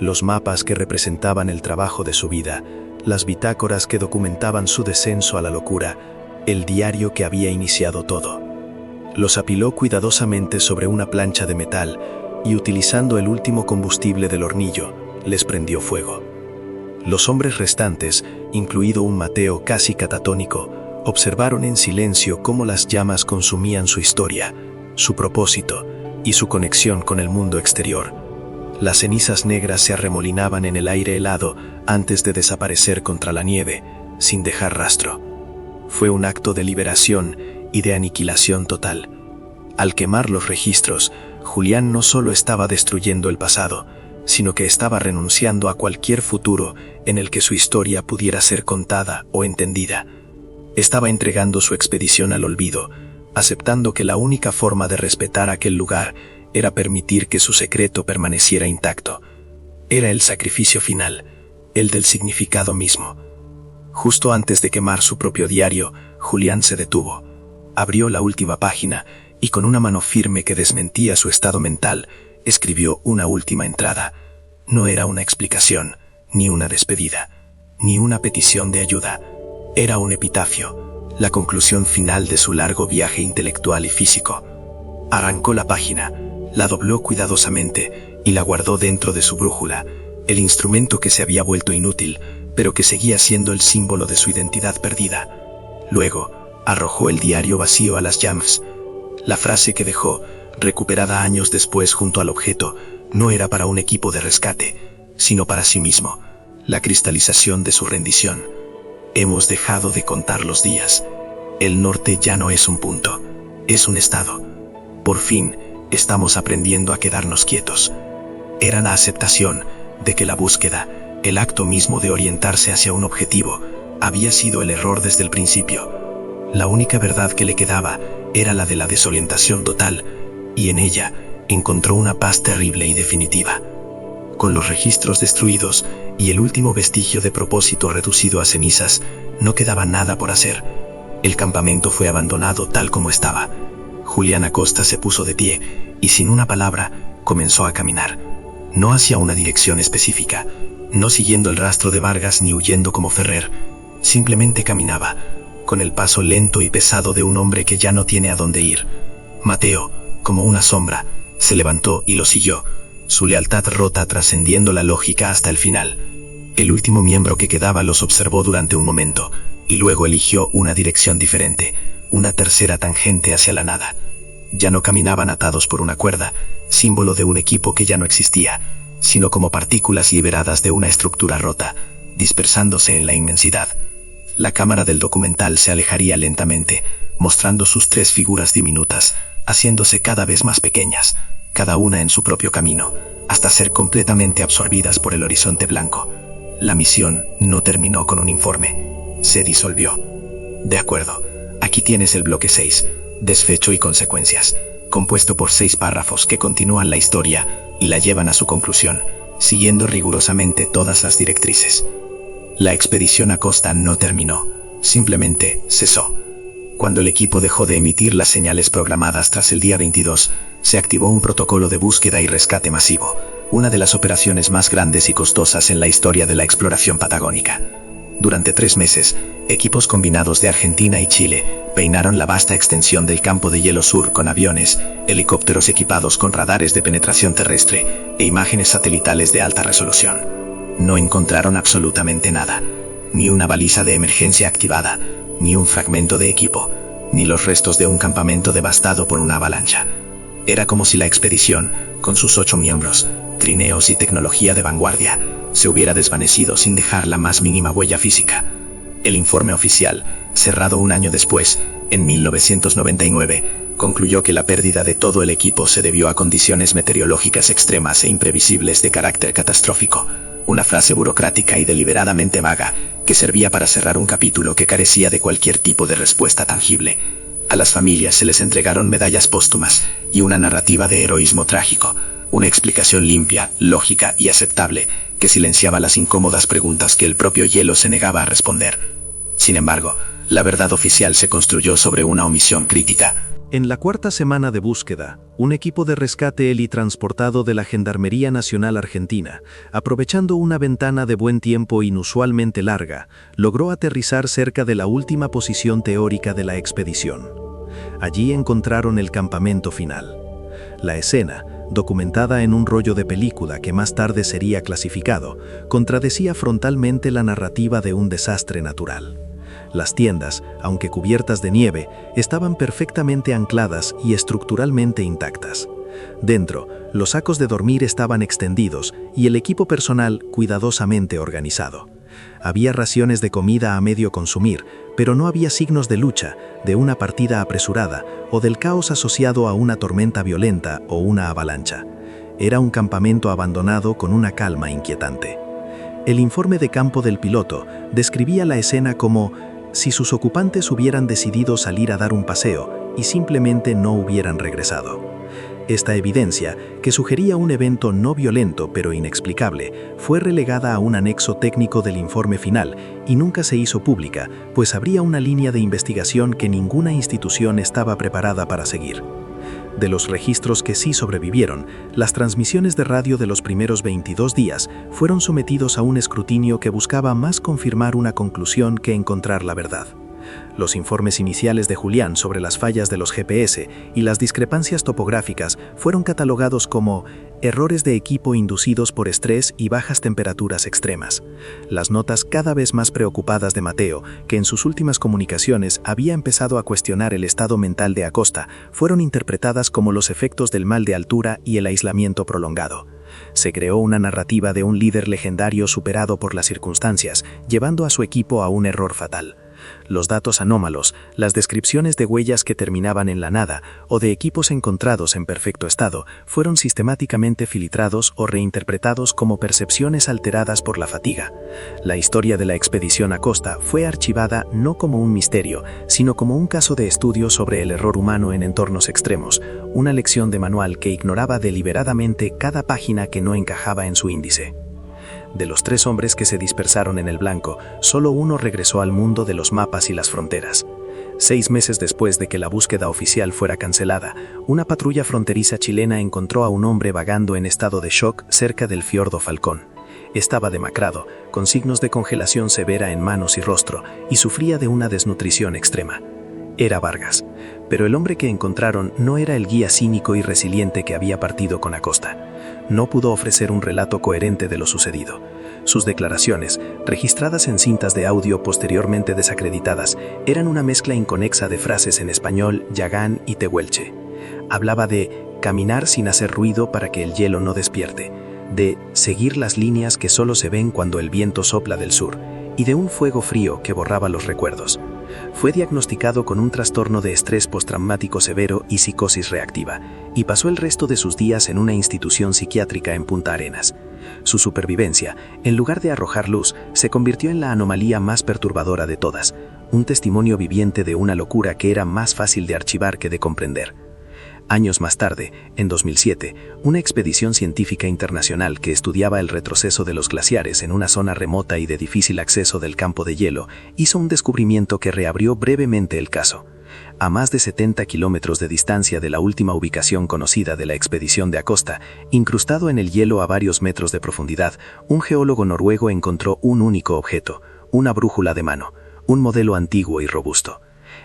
los mapas que representaban el trabajo de su vida, las bitácoras que documentaban su descenso a la locura, el diario que había iniciado todo. Los apiló cuidadosamente sobre una plancha de metal y, utilizando el último combustible del hornillo, les prendió fuego. Los hombres restantes, incluido un Mateo casi catatónico, observaron en silencio cómo las llamas consumían su historia, su propósito y su conexión con el mundo exterior. Las cenizas negras se arremolinaban en el aire helado antes de desaparecer contra la nieve, sin dejar rastro. Fue un acto de liberación y de aniquilación total. Al quemar los registros, Julián no solo estaba destruyendo el pasado, sino que estaba renunciando a cualquier futuro en el que su historia pudiera ser contada o entendida. Estaba entregando su expedición al olvido, aceptando que la única forma de respetar aquel lugar era permitir que su secreto permaneciera intacto. Era el sacrificio final, el del significado mismo. Justo antes de quemar su propio diario, Julián se detuvo, abrió la última página y con una mano firme que desmentía su estado mental, escribió una última entrada. No era una explicación, ni una despedida, ni una petición de ayuda. Era un epitafio, la conclusión final de su largo viaje intelectual y físico. Arrancó la página, la dobló cuidadosamente y la guardó dentro de su brújula, el instrumento que se había vuelto inútil, pero que seguía siendo el símbolo de su identidad perdida. Luego, arrojó el diario vacío a las llamas. La frase que dejó, recuperada años después junto al objeto, no era para un equipo de rescate, sino para sí mismo, la cristalización de su rendición. Hemos dejado de contar los días. El norte ya no es un punto, es un estado. Por fin, estamos aprendiendo a quedarnos quietos. Era la aceptación de que la búsqueda, el acto mismo de orientarse hacia un objetivo, había sido el error desde el principio. La única verdad que le quedaba era la de la desorientación total, y en ella encontró una paz terrible y definitiva. Con los registros destruidos, y el último vestigio de propósito reducido a cenizas, no quedaba nada por hacer. El campamento fue abandonado tal como estaba. Julián Acosta se puso de pie y sin una palabra comenzó a caminar. No hacia una dirección específica, no siguiendo el rastro de Vargas ni huyendo como Ferrer. Simplemente caminaba, con el paso lento y pesado de un hombre que ya no tiene a dónde ir. Mateo, como una sombra, se levantó y lo siguió, su lealtad rota trascendiendo la lógica hasta el final. El último miembro que quedaba los observó durante un momento, y luego eligió una dirección diferente, una tercera tangente hacia la nada. Ya no caminaban atados por una cuerda, símbolo de un equipo que ya no existía, sino como partículas liberadas de una estructura rota, dispersándose en la inmensidad. La cámara del documental se alejaría lentamente, mostrando sus 3 figuras diminutas, haciéndose cada vez más pequeñas, cada una en su propio camino, hasta ser completamente absorbidas por el horizonte blanco. La misión no terminó con un informe, se disolvió. De acuerdo, aquí tienes el bloque 6, desfecho y consecuencias, compuesto por 6 párrafos que continúan la historia y la llevan a su conclusión, siguiendo rigurosamente todas las directrices. La expedición Acosta no terminó, simplemente cesó. Cuando el equipo dejó de emitir las señales programadas tras el día 22, se activó un protocolo de búsqueda y rescate masivo, una de las operaciones más grandes y costosas en la historia de la exploración patagónica. Durante 3 meses, equipos combinados de Argentina y Chile peinaron la vasta extensión del campo de hielo sur con aviones, helicópteros equipados con radares de penetración terrestre e imágenes satelitales de alta resolución. No encontraron absolutamente nada, ni una baliza de emergencia activada, ni un fragmento de equipo, ni los restos de un campamento devastado por una avalancha. Era como si la expedición, con sus 8 miembros, trineos y tecnología de vanguardia, se hubiera desvanecido sin dejar la más mínima huella física. El informe oficial, cerrado un año después, en 1999, concluyó que la pérdida de todo el equipo se debió a condiciones meteorológicas extremas e imprevisibles de carácter catastrófico, una frase burocrática y deliberadamente vaga que servía para cerrar un capítulo que carecía de cualquier tipo de respuesta tangible. A las familias se les entregaron medallas póstumas y una narrativa de heroísmo trágico, una explicación limpia, lógica y aceptable que silenciaba las incómodas preguntas que el propio hielo se negaba a responder. Sin embargo, la verdad oficial se construyó sobre una omisión crítica. En la 4ª semana de búsqueda, un equipo de rescate helitransportado de la Gendarmería Nacional Argentina, aprovechando una ventana de buen tiempo inusualmente larga, logró aterrizar cerca de la última posición teórica de la expedición. Allí encontraron el campamento final. La escena, documentada en un rollo de película que más tarde sería clasificado, contradecía frontalmente la narrativa de un desastre natural. Las tiendas, aunque cubiertas de nieve, estaban perfectamente ancladas y estructuralmente intactas. Dentro, los sacos de dormir estaban extendidos y el equipo personal cuidadosamente organizado. Había raciones de comida a medio consumir, pero no había signos de lucha, de una partida apresurada o del caos asociado a una tormenta violenta o una avalancha. Era un campamento abandonado con una calma inquietante. El informe de campo del piloto describía la escena como si sus ocupantes hubieran decidido salir a dar un paseo y simplemente no hubieran regresado. Esta evidencia, que sugería un evento no violento pero inexplicable, fue relegada a un anexo técnico del informe final y nunca se hizo pública, pues habría una línea de investigación que ninguna institución estaba preparada para seguir. De los registros que sí sobrevivieron, las transmisiones de radio de los primeros 22 días fueron sometidos a un escrutinio que buscaba más confirmar una conclusión que encontrar la verdad. Los informes iniciales de Julián sobre las fallas de los GPS y las discrepancias topográficas fueron catalogados como errores de equipo inducidos por estrés y bajas temperaturas extremas. Las notas cada vez más preocupadas de Mateo, que en sus últimas comunicaciones había empezado a cuestionar el estado mental de Acosta, fueron interpretadas como los efectos del mal de altura y el aislamiento prolongado. Se creó una narrativa de un líder legendario superado por las circunstancias, llevando a su equipo a un error fatal. Los datos anómalos, las descripciones de huellas que terminaban en la nada o de equipos encontrados en perfecto estado fueron sistemáticamente filtrados o reinterpretados como percepciones alteradas por la fatiga. La historia de la expedición Acosta fue archivada no como un misterio, sino como un caso de estudio sobre el error humano en entornos extremos, una lección de manual que ignoraba deliberadamente cada página que no encajaba en su índice. De los 3 hombres que se dispersaron en el blanco, solo uno regresó al mundo de los mapas y las fronteras. 6 meses después de que la búsqueda oficial fuera cancelada, una patrulla fronteriza chilena encontró a un hombre vagando en estado de shock cerca del fiordo Falcón. Estaba demacrado, con signos de congelación severa en manos y rostro, y sufría de una desnutrición extrema. Era Vargas, pero el hombre que encontraron no era el guía cínico y resiliente que había partido con Acosta. No pudo ofrecer un relato coherente de lo sucedido. Sus declaraciones, registradas en cintas de audio posteriormente desacreditadas, eran una mezcla inconexa de frases en español, yagán y tehuelche. Hablaba de caminar sin hacer ruido para que el hielo no despierte, de seguir las líneas que solo se ven cuando el viento sopla del sur, y de un fuego frío que borraba los recuerdos. Fue diagnosticado con un trastorno de estrés postraumático severo y psicosis reactiva, y pasó el resto de sus días en una institución psiquiátrica en Punta Arenas. Su supervivencia, en lugar de arrojar luz, se convirtió en la anomalía más perturbadora de todas, un testimonio viviente de una locura que era más fácil de archivar que de comprender. Años más tarde, en 2007, una expedición científica internacional que estudiaba el retroceso de los glaciares en una zona remota y de difícil acceso del campo de hielo hizo un descubrimiento que reabrió brevemente el caso. A más de 70 kilómetros de distancia de la última ubicación conocida de la expedición de Acosta, incrustado en el hielo a varios metros de profundidad, un geólogo noruego encontró un único objeto, una brújula de mano, un modelo antiguo y robusto.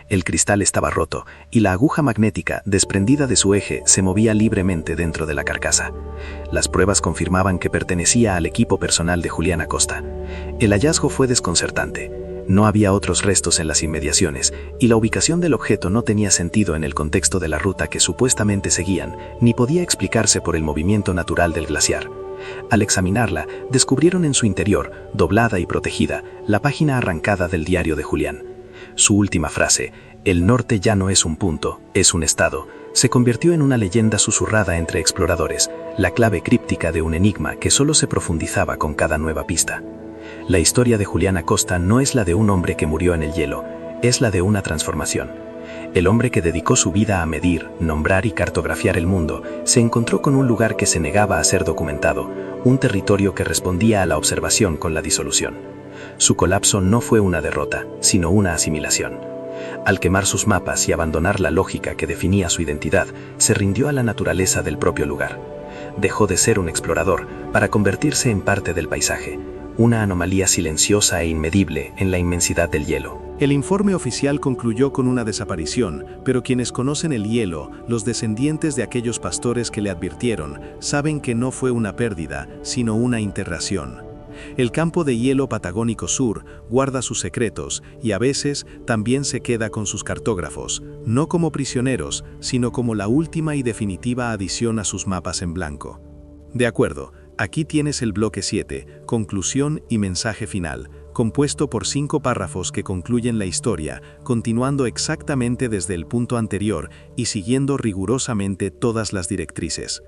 El cristal estaba roto y la aguja magnética, desprendida de su eje, se movía libremente dentro de la carcasa. Las pruebas confirmaban que pertenecía al equipo personal de Julián Acosta. El hallazgo fue desconcertante. No había otros restos en las inmediaciones y la ubicación del objeto no tenía sentido en el contexto de la ruta que supuestamente seguían, ni podía explicarse por el movimiento natural del glaciar. Al examinarla, descubrieron en su interior, doblada y protegida, la página arrancada del diario de Julián. Su última frase, "El norte ya no es un punto, es un estado", se convirtió en una leyenda susurrada entre exploradores, la clave críptica de un enigma que solo se profundizaba con cada nueva pista. La historia de Julián Acosta no es la de un hombre que murió en el hielo, es la de una transformación. El hombre que dedicó su vida a medir, nombrar y cartografiar el mundo, se encontró con un lugar que se negaba a ser documentado, un territorio que respondía a la observación con la disolución. Su colapso no fue una derrota, sino una asimilación. Al quemar sus mapas y abandonar la lógica que definía su identidad, se rindió a la naturaleza del propio lugar. Dejó de ser un explorador para convertirse en parte del paisaje, una anomalía silenciosa e inmedible en la inmensidad del hielo. El informe oficial concluyó con una desaparición, pero quienes conocen el hielo, los descendientes de aquellos pastores que le advirtieron, saben que no fue una pérdida, sino una integración. El campo de hielo patagónico sur guarda sus secretos y a veces también se queda con sus cartógrafos, no como prisioneros, sino como la última y definitiva adición a sus mapas en blanco. De acuerdo, aquí tienes el bloque 7, conclusión y mensaje final, compuesto por 5 párrafos que concluyen la historia, continuando exactamente desde el punto anterior y siguiendo rigurosamente todas las directrices.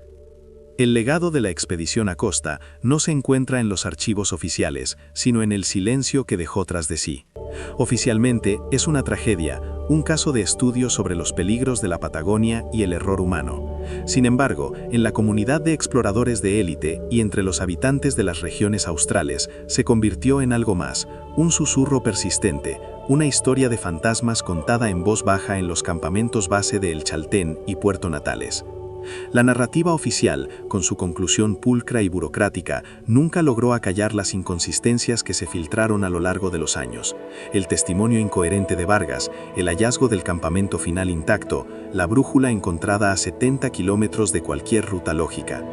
El legado de la expedición Acosta no se encuentra en los archivos oficiales, sino en el silencio que dejó tras de sí. Oficialmente es una tragedia, un caso de estudio sobre los peligros de la Patagonia y el error humano. Sin embargo, en la comunidad de exploradores de élite y entre los habitantes de las regiones australes, se convirtió en algo más, un susurro persistente, una historia de fantasmas contada en voz baja en los campamentos base de El Chaltén y Puerto Natales. La narrativa oficial, con su conclusión pulcra y burocrática, nunca logró acallar las inconsistencias que se filtraron a lo largo de los años. El testimonio incoherente de Vargas, el hallazgo del campamento final intacto, la brújula encontrada a 70 kilómetros de cualquier ruta lógica.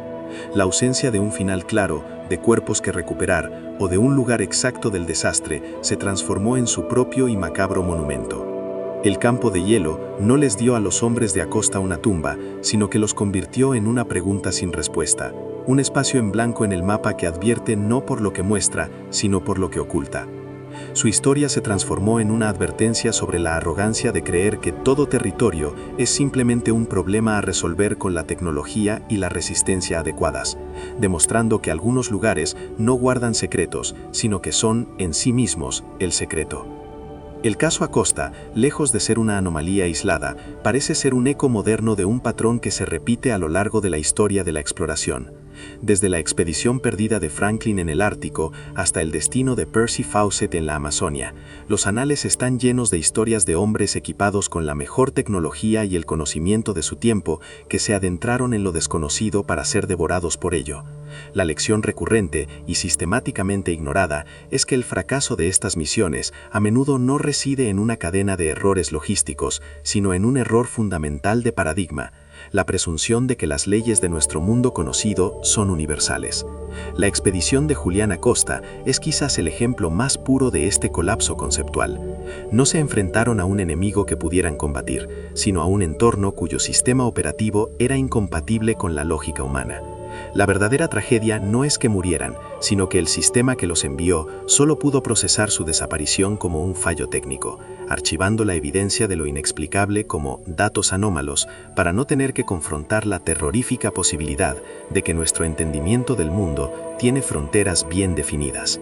La ausencia de un final claro, de cuerpos que recuperar o de un lugar exacto del desastre se transformó en su propio y macabro monumento. El campo de hielo no les dio a los hombres de Acosta una tumba, sino que los convirtió en una pregunta sin respuesta, un espacio en blanco en el mapa que advierte no por lo que muestra, sino por lo que oculta. Su historia se transformó en una advertencia sobre la arrogancia de creer que todo territorio es simplemente un problema a resolver con la tecnología y la resistencia adecuadas, demostrando que algunos lugares no guardan secretos, sino que son, en sí mismos, el secreto. El caso Acosta, lejos de ser una anomalía aislada, parece ser un eco moderno de un patrón que se repite a lo largo de la historia de la exploración. Desde la expedición perdida de Franklin en el Ártico hasta el destino de Percy Fawcett en la Amazonia, los anales están llenos de historias de hombres equipados con la mejor tecnología y el conocimiento de su tiempo que se adentraron en lo desconocido para ser devorados por ello. La lección recurrente y sistemáticamente ignorada es que el fracaso de estas misiones a menudo no reside en una cadena de errores logísticos, sino en un error fundamental de paradigma: la presunción de que las leyes de nuestro mundo conocido son universales. La expedición de Julián Acosta es quizás el ejemplo más puro de este colapso conceptual. No se enfrentaron a un enemigo que pudieran combatir, sino a un entorno cuyo sistema operativo era incompatible con la lógica humana. La verdadera tragedia no es que murieran, sino que el sistema que los envió solo pudo procesar su desaparición como un fallo técnico, archivando la evidencia de lo inexplicable como datos anómalos para no tener que confrontar la terrorífica posibilidad de que nuestro entendimiento del mundo tiene fronteras bien definidas.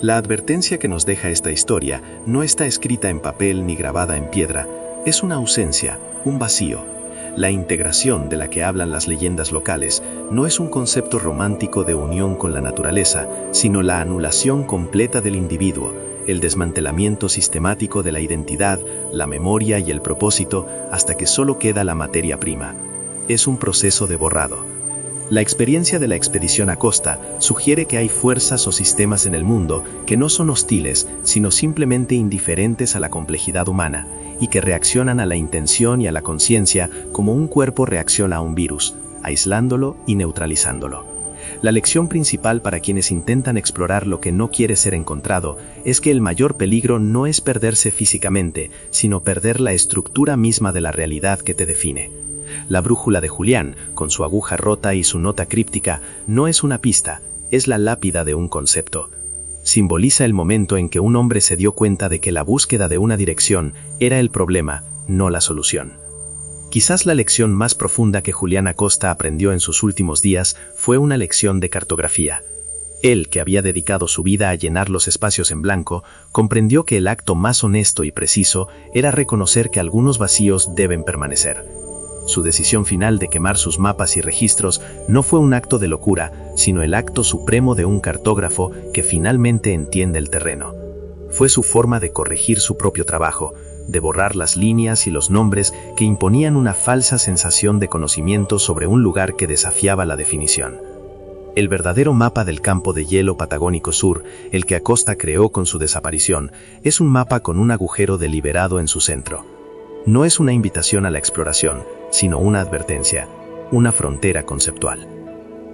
La advertencia que nos deja esta historia no está escrita en papel ni grabada en piedra, es una ausencia, un vacío. La integración de la que hablan las leyendas locales no es un concepto romántico de unión con la naturaleza, sino la anulación completa del individuo, el desmantelamiento sistemático de la identidad, la memoria y el propósito hasta que solo queda la materia prima. Es un proceso de borrado. La experiencia de la expedición Acosta sugiere que hay fuerzas o sistemas en el mundo que no son hostiles, sino simplemente indiferentes a la complejidad humana, y que reaccionan a la intención y a la conciencia como un cuerpo reacciona a un virus, aislándolo y neutralizándolo. La lección principal para quienes intentan explorar lo que no quiere ser encontrado es que el mayor peligro no es perderse físicamente, sino perder la estructura misma de la realidad que te define. La brújula de Julián, con su aguja rota y su nota críptica, no es una pista, es la lápida de un concepto. Simboliza el momento en que un hombre se dio cuenta de que la búsqueda de una dirección era el problema, no la solución. Quizás la lección más profunda que Julián Acosta aprendió en sus últimos días fue una lección de cartografía. Él, que había dedicado su vida a llenar los espacios en blanco, comprendió que el acto más honesto y preciso era reconocer que algunos vacíos deben permanecer. Su decisión final de quemar sus mapas y registros no fue un acto de locura, sino el acto supremo de un cartógrafo que finalmente entiende el terreno. Fue su forma de corregir su propio trabajo, de borrar las líneas y los nombres que imponían una falsa sensación de conocimiento sobre un lugar que desafiaba la definición. El verdadero mapa del campo de hielo patagónico sur, el que Acosta creó con su desaparición, es un mapa con un agujero deliberado en su centro. No es una invitación a la exploración, sino una advertencia, una frontera conceptual.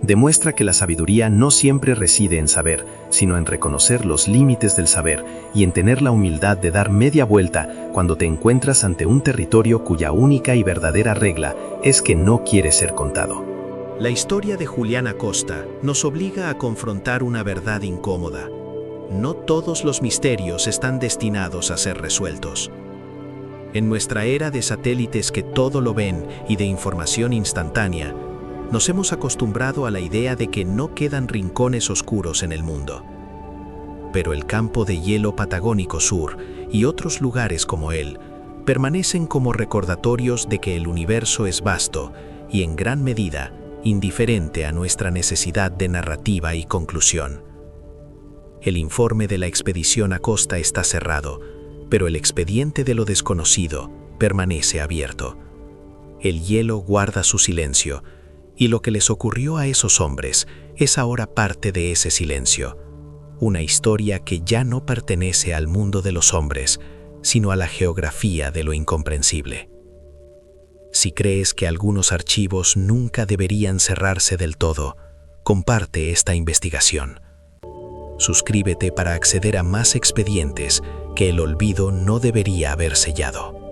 Demuestra que la sabiduría no siempre reside en saber, sino en reconocer los límites del saber y en tener la humildad de dar media vuelta cuando te encuentras ante un territorio cuya única y verdadera regla es que no quiere ser contado. La historia de Julián Acosta nos obliga a confrontar una verdad incómoda. No todos los misterios están destinados a ser resueltos. En nuestra era de satélites que todo lo ven y de información instantánea, nos hemos acostumbrado a la idea de que no quedan rincones oscuros en el mundo. Pero el campo de hielo patagónico sur y otros lugares como él permanecen como recordatorios de que el universo es vasto y en gran medida indiferente a nuestra necesidad de narrativa y conclusión. El informe de la expedición Acosta está cerrado, pero el expediente de lo desconocido permanece abierto. El hielo guarda su silencio, y lo que les ocurrió a esos hombres es ahora parte de ese silencio, una historia que ya no pertenece al mundo de los hombres, sino a la geografía de lo incomprensible. Si crees que algunos archivos nunca deberían cerrarse del todo, comparte esta investigación. Suscríbete para acceder a más expedientes que el olvido no debería haber sellado.